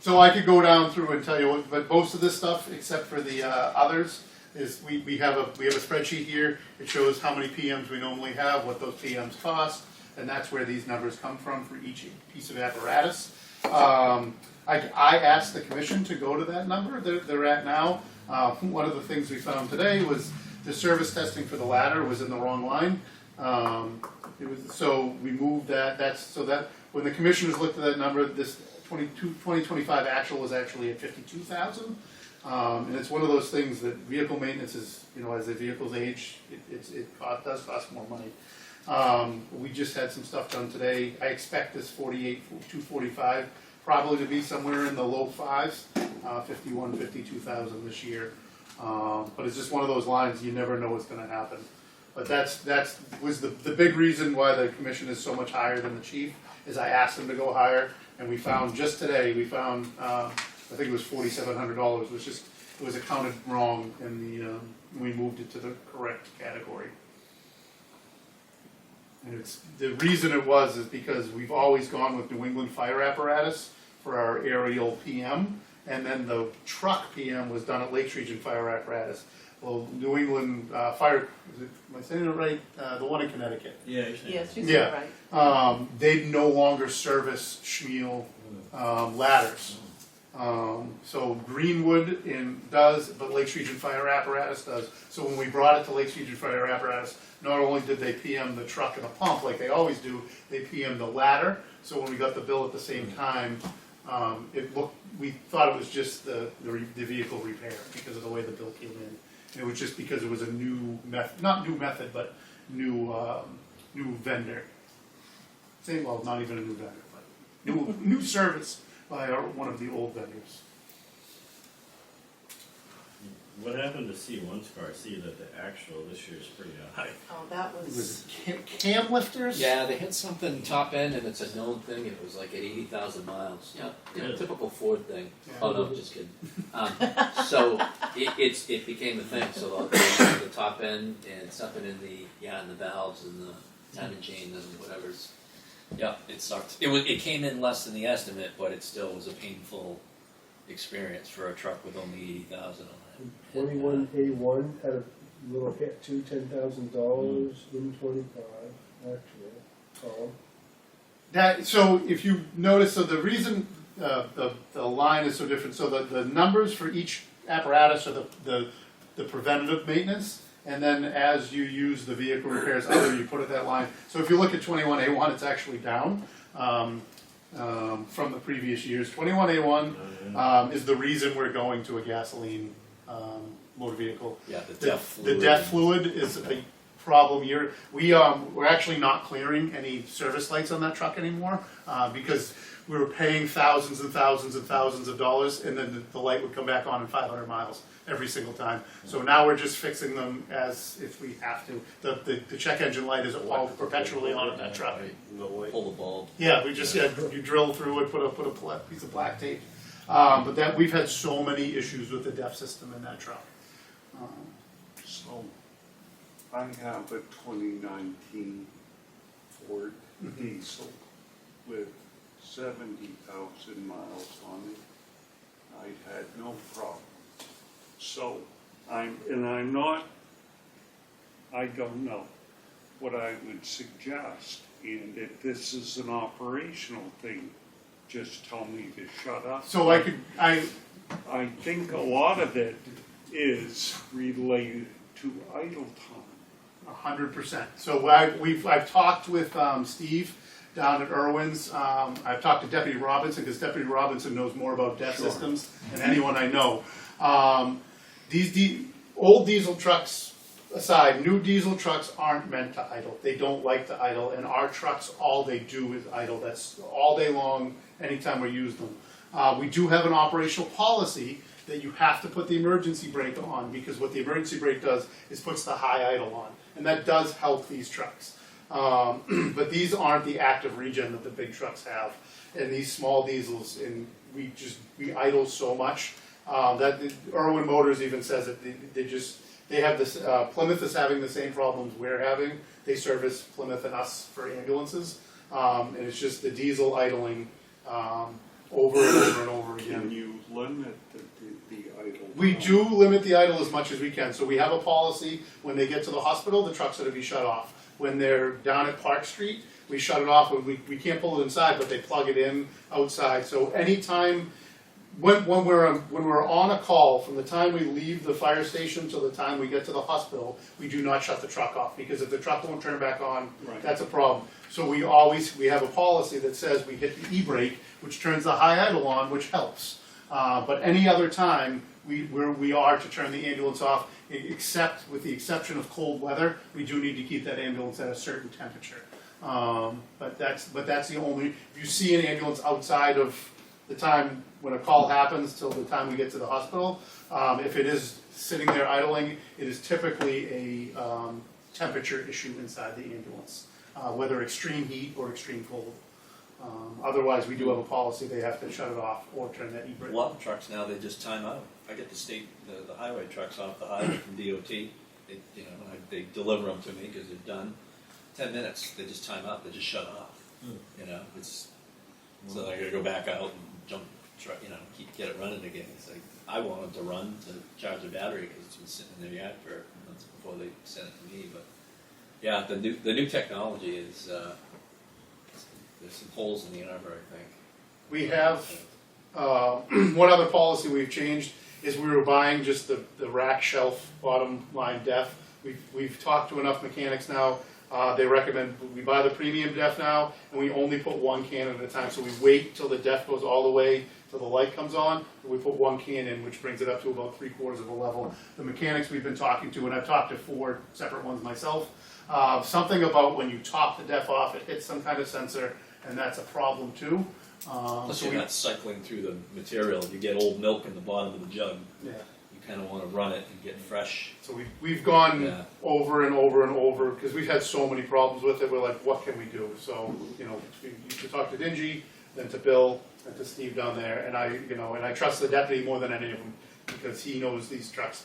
So I could go down through and tell you what, but most of this stuff, except for the others, is we have a spreadsheet here. It shows how many PMs we normally have, what those PMs cost, and that's where these numbers come from for each piece of apparatus. I asked the commission to go to that number they're at now. One of the things we found today was the service testing for the ladder was in the wrong line. So we moved that, so that, when the commissioners looked at that number, this 2025 actual was actually at 52,000. And it's one of those things that vehicle maintenance is, as the vehicles age, does cost more money. We just had some stuff done today. I expect this 245 probably to be somewhere in the low fives, 51, 52,000 this year. But it's just one of those lines, you never know what's gonna happen. But that was the big reason why the commission is so much higher than the chief, is I asked them to go higher, and we found, just today, I think it was $4,700, it was accounted wrong in we moved it to the correct category. And the reason it was is because we've always gone with New England Fire Apparatus for our aerial PM, and then the truck PM was done at Lakes Region Fire Apparatus. Well, New England Fire, am I saying it right? The one in Connecticut. Yeah, you're saying. Yes, you Yeah. said right. They no longer service Schmiel ladders. So Greenwood does, but Lakes Region Fire Apparatus does. So when we brought it to Lakes Region Fire Apparatus, not only did they PM the truck and the pump like they always do, they PM the ladder. So when we got the bill at the same time, we thought it was just the vehicle repair because of the way the bill came in. And it was just because it was a new method, not new method, but new vendor. Well, not even a new vendor, but new service by one of the old vendors. What happened to C1's car? I see that the actual this year is pretty high. Oh, that It was, was cam lifters? Yeah, they hit something top end, and it's a known thing. It was like at 80,000 miles. Yeah, Really? typical Ford thing. Yeah. Oh no, just kidding. So it became a thing. So the top end and something in the valves and the timing chain and whatever's. Yeah, it sucked. It came in less than the estimate, but it still was a painful experience for a truck with only 80,000 on it. 21A1 had a little hit too, $10,000 in 25, actually. So if you notice, so the reason the line is so different, so the numbers for each apparatus are the preventative maintenance, and then as you use the vehicle repairs, you put it that line. So if you look at 21A1, it's actually down from the previous years. 21A1 is the reason we're going to a gasoline motor vehicle. Yeah, the DEF fluid is a problem here. We're actually not clearing any service lights on that truck anymore because we were paying thousands and thousands and thousands of dollars, and then the light would come back on in 500 miles every single time. So now we're just fixing them as if we have to. The check engine light is all perpetually on at that truck. Pull the bulb. Yeah, we just you drill through it, put a piece of black tape. But we've had so many issues with the DEF system in that truck. So, I have a 2019 Ford diesel with 70,000 miles on it. I had no problem. So, I don't know what I would suggest, and if this is an operational thing, just tell me to shut up. So I think a lot of it is related to idle time. 100%. So I've talked with Steve down at Irwin's. I've talked to Deputy Robinson because Deputy Robinson knows more about DEF systems than anyone I know. These old diesel trucks aside, new diesel trucks aren't meant to idle. They don't like to idle, and our trucks, all they do is idle. That's all day long, anytime we use them. We do have an operational policy that you have to put the emergency brake on, because what the emergency brake does is puts the high idle on, and that does help these trucks. But these aren't the active regen that the big trucks have, and these small diesels, and we idle so much that Irwin Motors even says that they have this. Plymouth is having the same problems we're having. They service Plymouth and us for ambulances, and it's just the diesel idling over and over and over again. Can you limit the idle? We do limit the idle as much as we can. So we have a policy, when they get to the hospital, the trucks are to be shut off. when they're down at Park Street, we shut it off, we can't pull it inside, but they plug it in outside, so anytime, when we're on a call, from the time we leave the fire station till the time we get to the hospital, we do not shut the truck off, because if the truck won't turn back on, Right. that's a problem. So we have a policy that says we hit the e-brake, which turns the high idle on, which helps. But any other time, we are to turn the ambulance off, except, with the exception of cold weather, we do need to keep that ambulance at a certain temperature. But that's the only, if you see an ambulance outside of the time when a call happens till the time we get to the hospital, if it is sitting there idling, it is typically a temperature issue inside the ambulance, whether extreme heat or extreme cold. Otherwise, we do have a policy, they have to shut it off or turn that A e-brake. lot of trucks now, they just time out. I get the highway trucks off the highway from DOT, they deliver them to me because they're done. 10 minutes, they just time out, they just shut off. So I gotta go back out and jump, get it running again. It's like, I want them to run to charge the battery because it's been sitting in their yard for months before they sent it to me. But yeah, the new technology is, there's some holes in the armor, I think. We have, one other policy we've changed is we were buying just the rack shelf bottom line def. We've talked to enough mechanics now, they recommend we buy the premium def now, and we only put one can at a time. So we wait till the def goes all the way till the light comes on, and we put one can in, which brings it up to about 3/4 of a level. The mechanics we've been talking to, and I've talked to 4 separate ones myself, something about when you top the def off, it hits some kind of sensor, and that's a problem too. Plus So you're we- not cycling through the material. You get old milk in the bottom of the jug. yeah. You kind of want to run it and get fresh. So we've gone Yeah. over and over and over, because we've had so many problems with it, we're like, what can we do? So, we used to talk to Dingy, then to Bill, and to Steve down there, and I trust the deputy more than any of them, because he knows these trucks,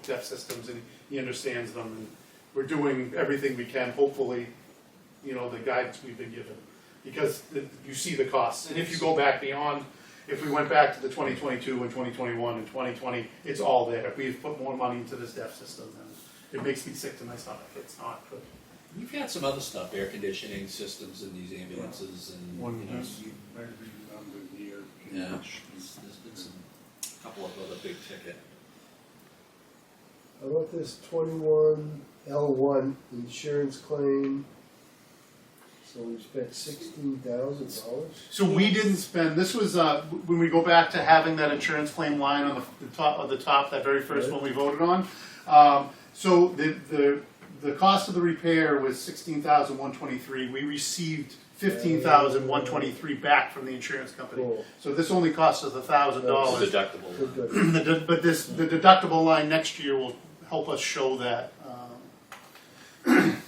def systems, and he understands them, and we're doing everything we can, hopefully, the guidance we've been given, because you see the costs, and if you go back beyond, if we went back to the 2022 and 2021 and 2020, it's all there. We've put more money into this DEF system, and it makes me sick to my stomach. It's not good. You've had some other stuff, air conditioning systems in these ambulances, and Maybe under the air yeah, conditioning. there's been a couple of other big ticket. How about this 21L1 insurance claim? So we spent $16,000. So we didn't spend. This was when we go back to having that insurance claim line on the top, that very first one we voted on. So the cost of the repair was $16,123. We received $15,123 back from the insurance company. Cool. So this only cost us $1,000. It's deductible. Good, good. But the deductible line next year will help us show that. And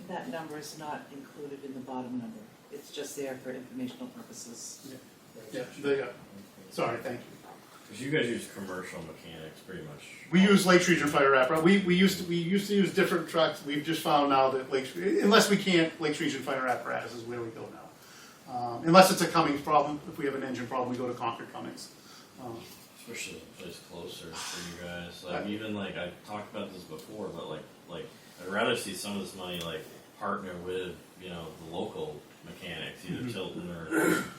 that number is not included in the bottom number. It's just there for informational purposes. Sorry, thank you. Because you guys use commercial mechanics pretty much. We use Lakes Region Fire Apparatus. We used to use different trucks. We've just found now that unless we can't, Lakes Region Fire Apparatus is where we go now. Unless it's a Cummings problem. If we have an engine problem, we go to Concord Cummings. Especially a place closer for you guys. Like even like I've talked about this before, but like I'd rather see some of this money like partner with the local mechanics, either Tilton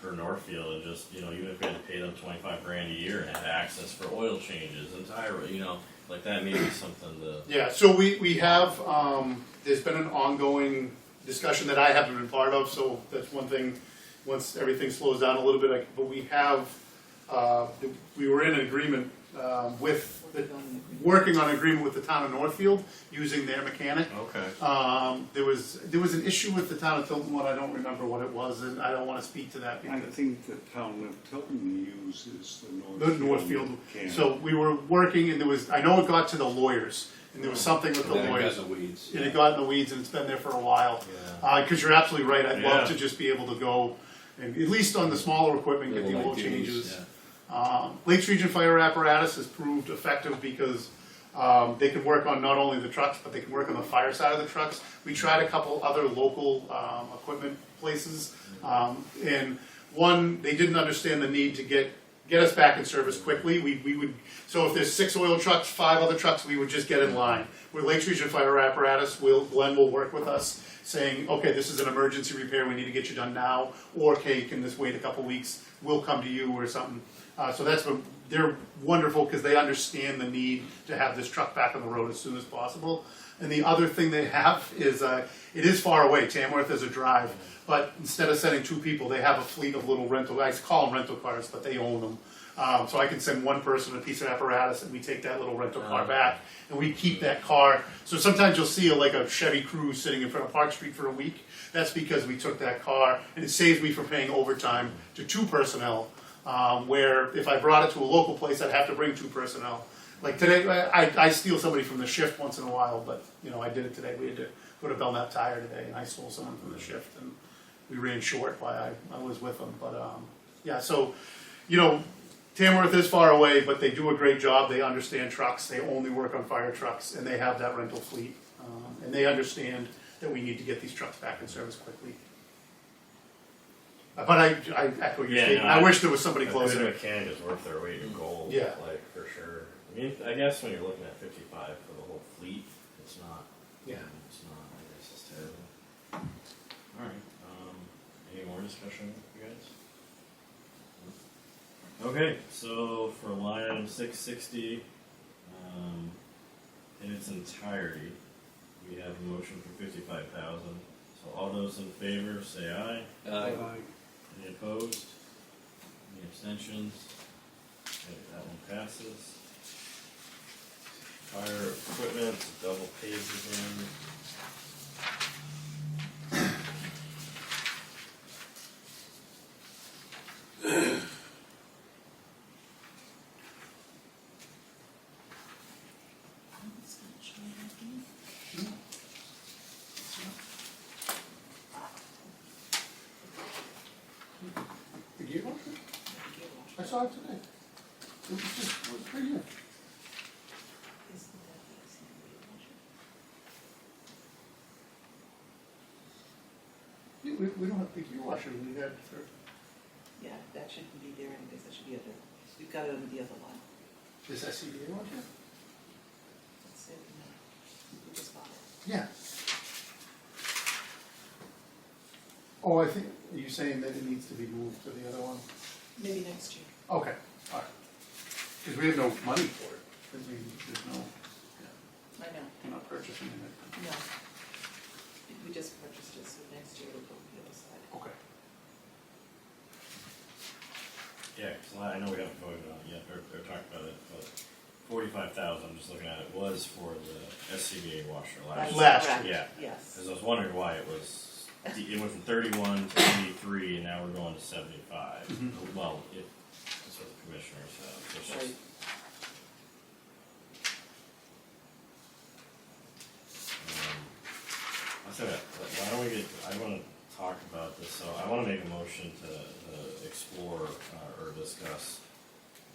or Northfield, and just even if we had to pay them $25,000 a year and have access for oil changes and tire, like that may be something to. Yeah. So we have. There's been an ongoing discussion that I haven't been part of. So that's one thing. Once everything slows down a little bit, but we have. We were in an agreement working on an agreement with the town of Northfield using their mechanic. Okay. There was an issue with the town of Tilton one. I don't remember what it was, and I don't want to speak to that I because think the town of Tilton uses the Northfield. can. So we were working, and I know it got to the lawyers, and there was something with the Then it lawyers. got in the weeds. And it got in the weeds, and it's been there for a while. Yeah. Because you're absolutely right. I'd love Yeah. to just be able to go and at least on the smaller equipment get the Little oil light duties, changes. yeah. Lakes Region Fire Apparatus has proved effective because they can work on not only the trucks, but they can work on the fire side of the trucks. We tried a couple other local equipment places, and one, they didn't understand the need to get get us back in service quickly. We would, so if there's 6 oil trucks, 5 other trucks, we would just get in line. With Lakes Region Fire Apparatus, Glenn will work with us, saying, okay, this is an emergency repair, we need to get you done now, or okay, can this wait a couple weeks, we'll come to you or something. So that's what, they're wonderful because they understand the need to have this truck back on the road as soon as possible. And the other thing they have is, it is far away, Tamworth is a drive, but instead of sending 2 people, they have a fleet of little rental, I call them rental cars, but they own them. So I can send one person a piece of apparatus and we take that little rental car back and we keep that car. So sometimes you'll see like a Chevy Cruze sitting in front of Park Street for a week. That's because we took that car and it saves me from paying overtime to 2 personnel. Where if I brought it to a local place, I'd have to bring 2 personnel. Like today, I steal somebody from the shift once in a while, but you know, I did it today. We had to go to Belknap Tire today and I stole someone from the shift and we ran short while I was with them. But yeah, so, you know, Tamworth is far away, but they do a great job. They understand trucks. They only work on fire trucks, and they have that rental fleet. And they understand that we need to get these trucks back in service quickly. But I echo your statement. I wish there was somebody closer. A Canada is worth their weight in gold. Yeah. Like, for sure. I mean, I guess when you're looking at 55 for the whole fleet, it's not. Yeah. It's not. I guess it's terrible. All right. Any more discussion, you guys? Okay, so for line item 660, in its entirety, we have a motion for 55,000. So all those in favor say aye. Any opposed? Any abstentions? Okay, that one passes. Fire equipment, double page again. The gearbox? I saw it today. It was just, it was right here. Yeah, we don't have the gear washer we had for, Yeah, that shouldn't be there anyways, that should be other, we've got it on the other line. is that CBA washer? That's it, no. We just bought it. Yeah. Oh, I think, are you saying that it needs to be moved to the other one? Maybe next year. Okay, all right. Because we have no money for it. Because there's no, I know, we're not purchasing it. no. We just purchased it, so next year it'll go to the other side. Okay. Yeah, so I know we haven't voted on it yet, or talked about it, but 45,000, I'm just looking at it, was for the SCBA washer last year. Last Correct. Yeah. Yes. Because I was wondering why it went from 31 to 83, and now we're going to 75. Mhm. Well, that's what the commissioner said. So it's just, Right. I said, why don't we I want to talk about this, so I want to make a motion to explore or discuss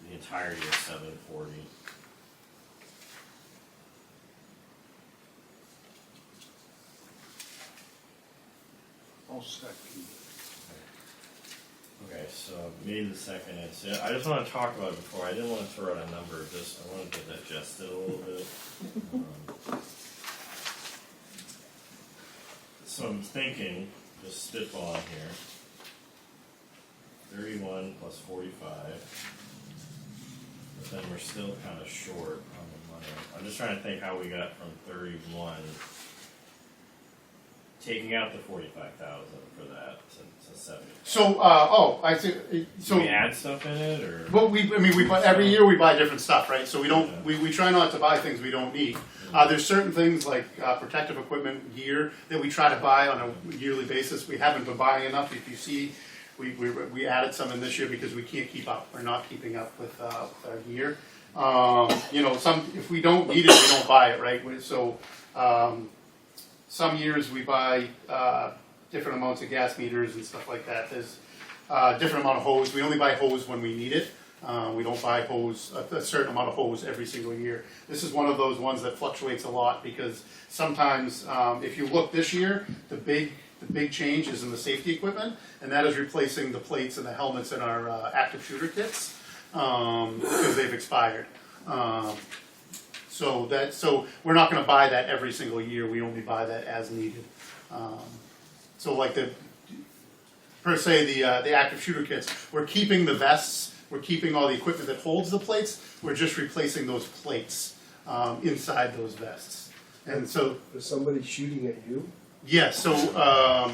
the entirety of 740. I'll second. Okay, so made the second, I just want to talk about it before, I didn't want to throw out a number, just, I wanted to digest it a little bit. So I'm thinking, just spitballing here, 31 plus 45, but then we're still kind of short on the money. I'm just trying to think how we got from 31, taking out the 45,000 for that to 70. So, I see, so. Do we add stuff in it, or? Well, we buy, every year we buy different stuff, right? So we don't, we try not to buy things we don't need. There's certain things like protective equipment, gear, that we try to buy on a yearly basis. We haven't been buying enough. If you see, we added some in this year because we can't keep up. We're not keeping up with our gear. You know, if we don't need it, we don't buy it, right? So some years we buy different amounts of gas meters and stuff like that. There's different amount of hose. We only buy hose when we need it. We don't buy hose, a certain amount of hose every single year. This is one of those ones that fluctuates a lot because sometimes, if you look this year, the big change is in the safety equipment, and that is replacing the plates and the helmets in our active shooter kits. because they've expired. So we're not gonna buy that every single year, we only buy that as needed. So like per se, the active shooter kits, we're keeping the vests, we're keeping all the equipment that holds the plates, we're just replacing those plates, inside those vests. And so, Is somebody shooting at you? yeah, so, I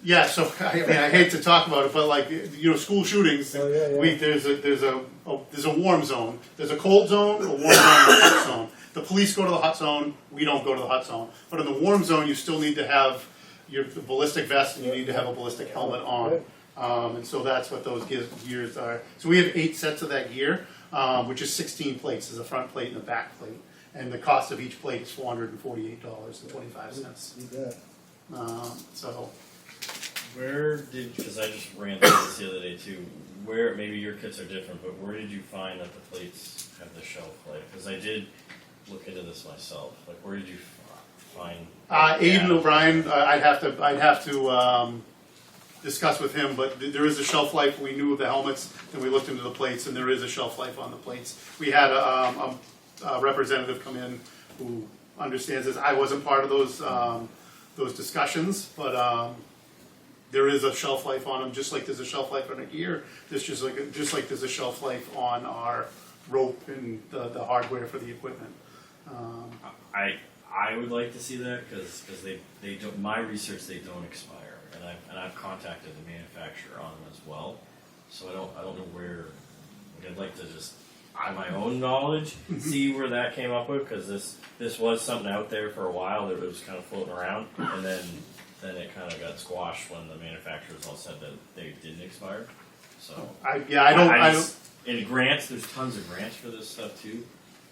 mean, I hate to talk about it, but like, school shootings, Oh, yeah, yeah. there's a warm zone, there's a cold zone, a warm zone, and a hot zone. The police go to the hot zone, we don't go to the hot zone. But in the warm zone, you still need to have your ballistic vest, and you need to have a ballistic helmet on. And so that's what those gears are. So we have 8 sets of that gear, which is 16 plates. There's a front plate and a back plate. And the cost of each plate is $448.25. You bet. So, Where did, because I just ran through this the other day too, where, maybe your kits are different, but where did you find that the plates have the shelf life? Because I did look into this myself, like where did you find? Aiden O'Brien, I'd have to discuss with him, but there is a shelf life. We knew of the helmets, and we looked into the plates, and there is a shelf life on the plates. We had a representative come in who understands this. I wasn't part of those discussions, but there is a shelf life on them, just like there's a shelf life on a gear. Just like there's a shelf life on our rope and the hardware for the equipment. I would like to see that because they don't, my research, they don't expire, and I've contacted the manufacturer on them as well. So I don't know where. Like I'd like to just, on my own knowledge, see where that came up with, because this was something out there for a while that was kind of floating around, and then it kind of got squashed when the manufacturers all said that they didn't expire. So I don't. And grants, there's tons of grants for this stuff too.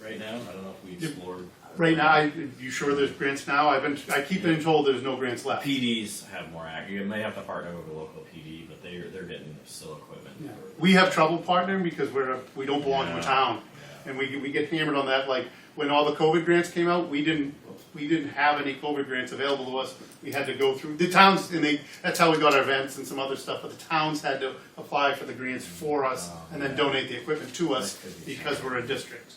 Right now, I don't know if we explored. Right now, you sure there's grants now? I keep being told there's no grants left. PDs have more accurate. You may have to partner with a local PD, but they're getting still equipment. Yeah. We have trouble partnering because we don't belong to a Yeah. town, and we get hammered on that. Like when all the COVID grants came out, we didn't have any COVID grants available to us. We had to go through the towns, and that's how we got our events and some other stuff. But the towns had to apply for the grants for us and then donate the equipment to us because we're a district.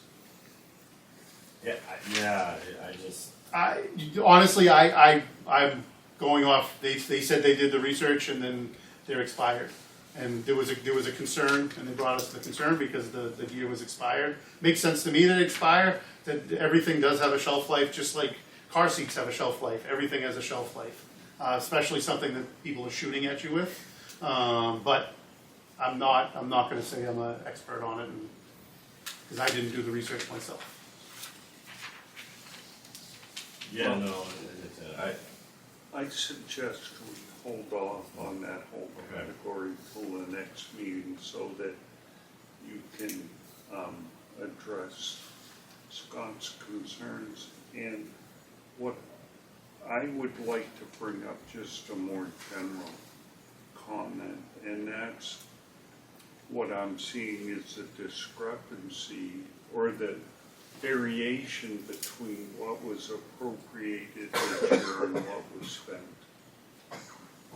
Honestly, I'm going off. They said they did the research and then they're expired. And there was a concern, and they brought us the concern because the gear was expired. Makes sense to me that it expire. That everything does have a shelf life, just like car seats have a shelf life. Everything has a shelf life, especially something that people are shooting at you with. But I'm not going to say I'm an expert on it because I didn't do the research myself. Yeah, no, I suggest we hold off on that whole category till the next meeting so that you can address Scott's concerns. And what I would like to bring up, just a more general comment, and that's what I'm seeing is a discrepancy or the variation between what was appropriated this year and what was spent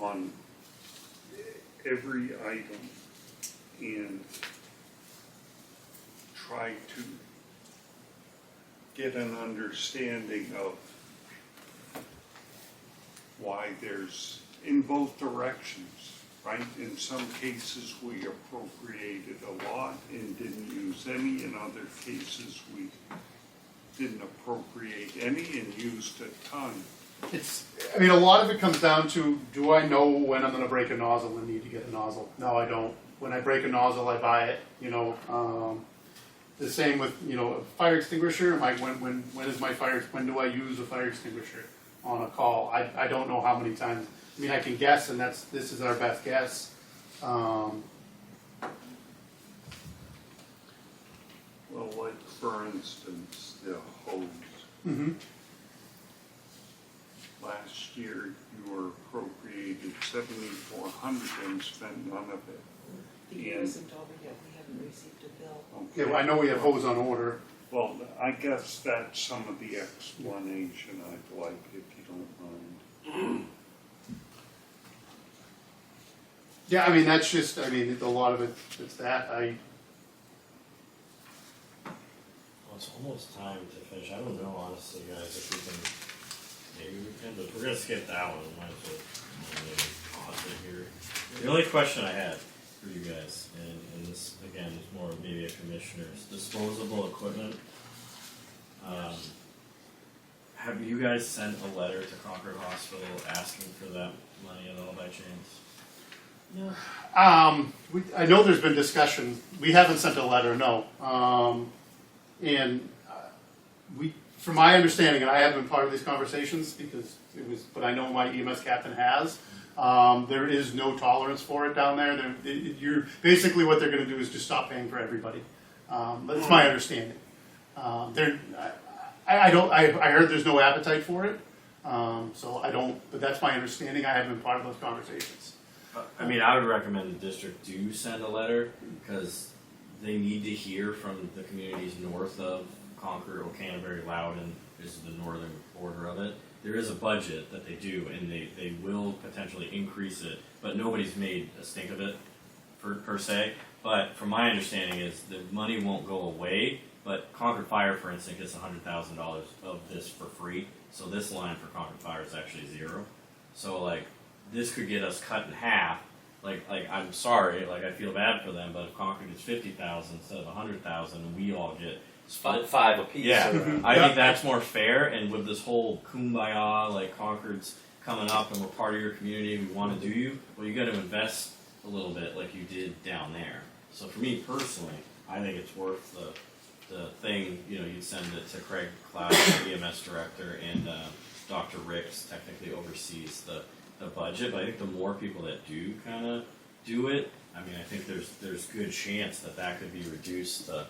on every item, and try to get an understanding of why there's in both directions, right? In some cases we appropriated a lot and didn't use any. In other cases we didn't appropriate any and used a ton. A lot of it comes down to, do I know when I'm going to break a nozzle and need to get a nozzle? No, I don't. When I break a nozzle, I buy it. The same with a fire extinguisher. When do I use a fire extinguisher on a call? I don't know how many times. I can guess, and this is our best guess. Well, like for instance, the hose. Mm-hmm. Last year, you were appropriated $7,400 and spent none of it. The year isn't over yet, we haven't received a bill. Okay. Yeah, well, I know we have hose on order. Well, I guess that's some of the explanation I'd like, if you don't mind. Yeah, that's just, a lot of it, it's that. it's almost time to finish. I don't know, honestly, guys, if we can, maybe we can, but we're gonna skip that one. We might as well maybe pause it here. The only question I had for you guys, and this, again, is more maybe a commissioner's, disposable equipment. Have you guys sent a letter to Concord Hospital asking for that money at all by chance? No. I know there's been discussion, we haven't sent a letter, no. And from my understanding, and I haven't been part of these conversations because but I know my EMS captain has, there is no tolerance for it down there. You're, basically what they're gonna do is just stop paying for everybody. That's my understanding. I heard there's no appetite for it, so I don't, but that's my understanding. I haven't been part of those conversations. I mean, I would recommend the district do send a letter, because they need to hear from the communities north of Concord. Canterbury, Loudon is the northern border of it. There is a budget that they do, and they will potentially increase it, but nobody's made a stink of it per se. But from my understanding is the money won't go away, but Concord Fire, for instance, gets $100,000 of this for free. So this line for Concord Fire is actually zero. So like, this could get us cut in half. Like I'm sorry, like I feel bad for them, but if Concord gets 50,000 instead of 100,000, we all get split. Five apiece. Yeah, or- I think that's more fair. And with this whole kumbaya, like Concord's coming up and we're part of your community, we want to do you. Well, you got to invest a little bit, like you did down there. So for me personally, I think it's worth the thing. You know, you'd send it to Craig Cloud, EMS director, and Dr. Ricks technically oversees the budget, but I think the more people that do kind of do it, I mean, I think there's good chance that could be reduced to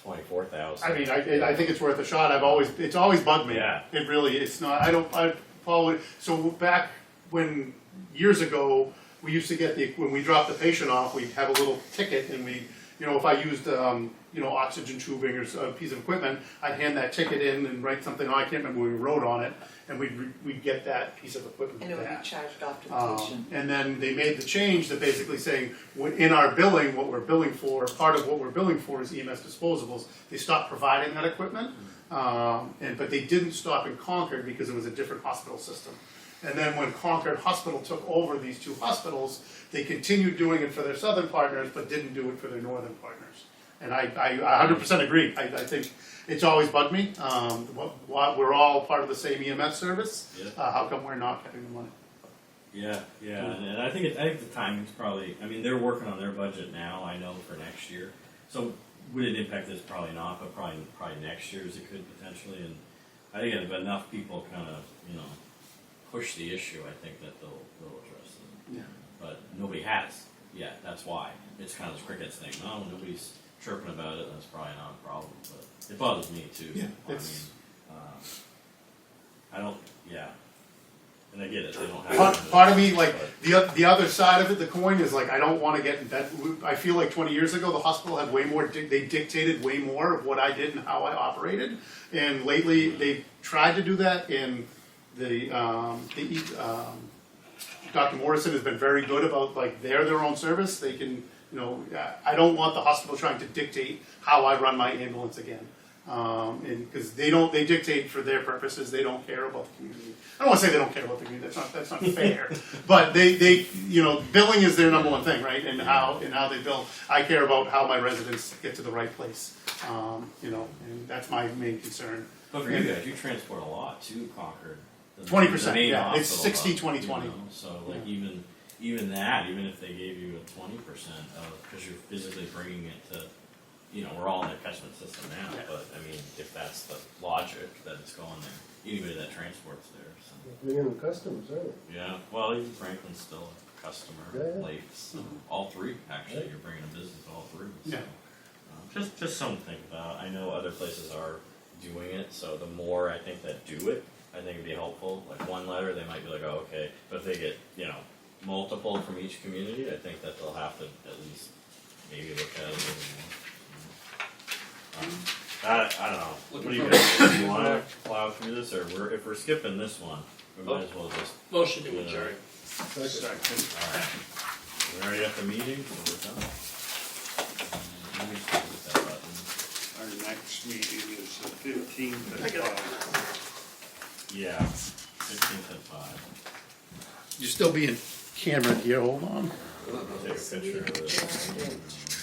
24,000. I mean, I think it's worth a shot. It's always bugged me. Yeah. It really, it's not, I follow it. So back when, years ago, we used to get when we dropped the patient off, we'd have a little ticket, and if I used, oxygen tubing or a piece of equipment, I'd hand that ticket in and write something on. I can't remember what we wrote on it, and we'd get that piece of equipment And it would back. be charged off to the patient. And then they made the change that basically saying, in our billing, what we're billing for, part of what we're billing for is EMS disposables. They stopped providing that equipment, but they didn't stop in Concord because it was a different hospital system. And then when Concord Hospital took over these two hospitals, they continued doing it for their southern partners, but didn't do it for their northern partners. And I 100% agree. I think it's always bugged me. We're all part of the same EMS service. Yeah. How come we're not getting the money? Yeah, and I think the timing's probably. I mean, they're working on their budget now. I know for next year. So would it impact this? Probably not, but probably next year's it could potentially. And I think if enough people kind of push the issue, I think that they'll address it. Yeah. But nobody has yet. That's why it's kind of this crickets thing. No, nobody's chirping about it. That's probably not a problem. But it bothers me too. Yeah, I it's- mean, I don't. Yeah. And I get it. They don't have Part of me, like, but- the other side of it, the coin is like, I don't want to get in that. I feel like 20 years ago, the hospital had way more, they dictated way more of what I did and how I operated. And lately, they've tried to do that, and Dr. Morrison has been very good about, like, they're their own service. They can, I don't want the hospital trying to dictate how I run my ambulance again. And because they dictate for their purposes. They don't care about the community. I don't want to say they don't care about the community. That's not fair. But they billing is their number one thing, right? And how they bill. I care about how my residents get to the right place. And that's my main concern. But for you guys, you transport a lot to Concord. 20%, the main yeah. It's hospital 60, hub, 20, 20. So like even that, even if they gave you a 20% of, because you're physically bringing it to, we're all in the catchment system now. Yeah. But I mean, if that's the logic that it's going there, anybody that transports there. So. Bringing in customers, aren't it? Yeah. Well, even Franklin's still a customer. Yeah. Lakes, all three actually. You're bringing a business all three. So. Yeah. Just something to think about. I know other places are doing it, so the more I think that do it, I think it'd be helpful. Like one letter, they might be like, oh, okay. But if they get, multiple from each community, I think that they'll have to at least maybe look at it a little more. I don't know. What do you guys think? Do you want to plow through this, or if we're skipping this one, we might as well just. Motion to adjourn. Second. All right. We're already at the meeting, so we're done. Let me just hit that button. Our next meeting is the 15th at 5. Yeah, 15th at 5. You're still being camera here, hold on. Take a picture of this.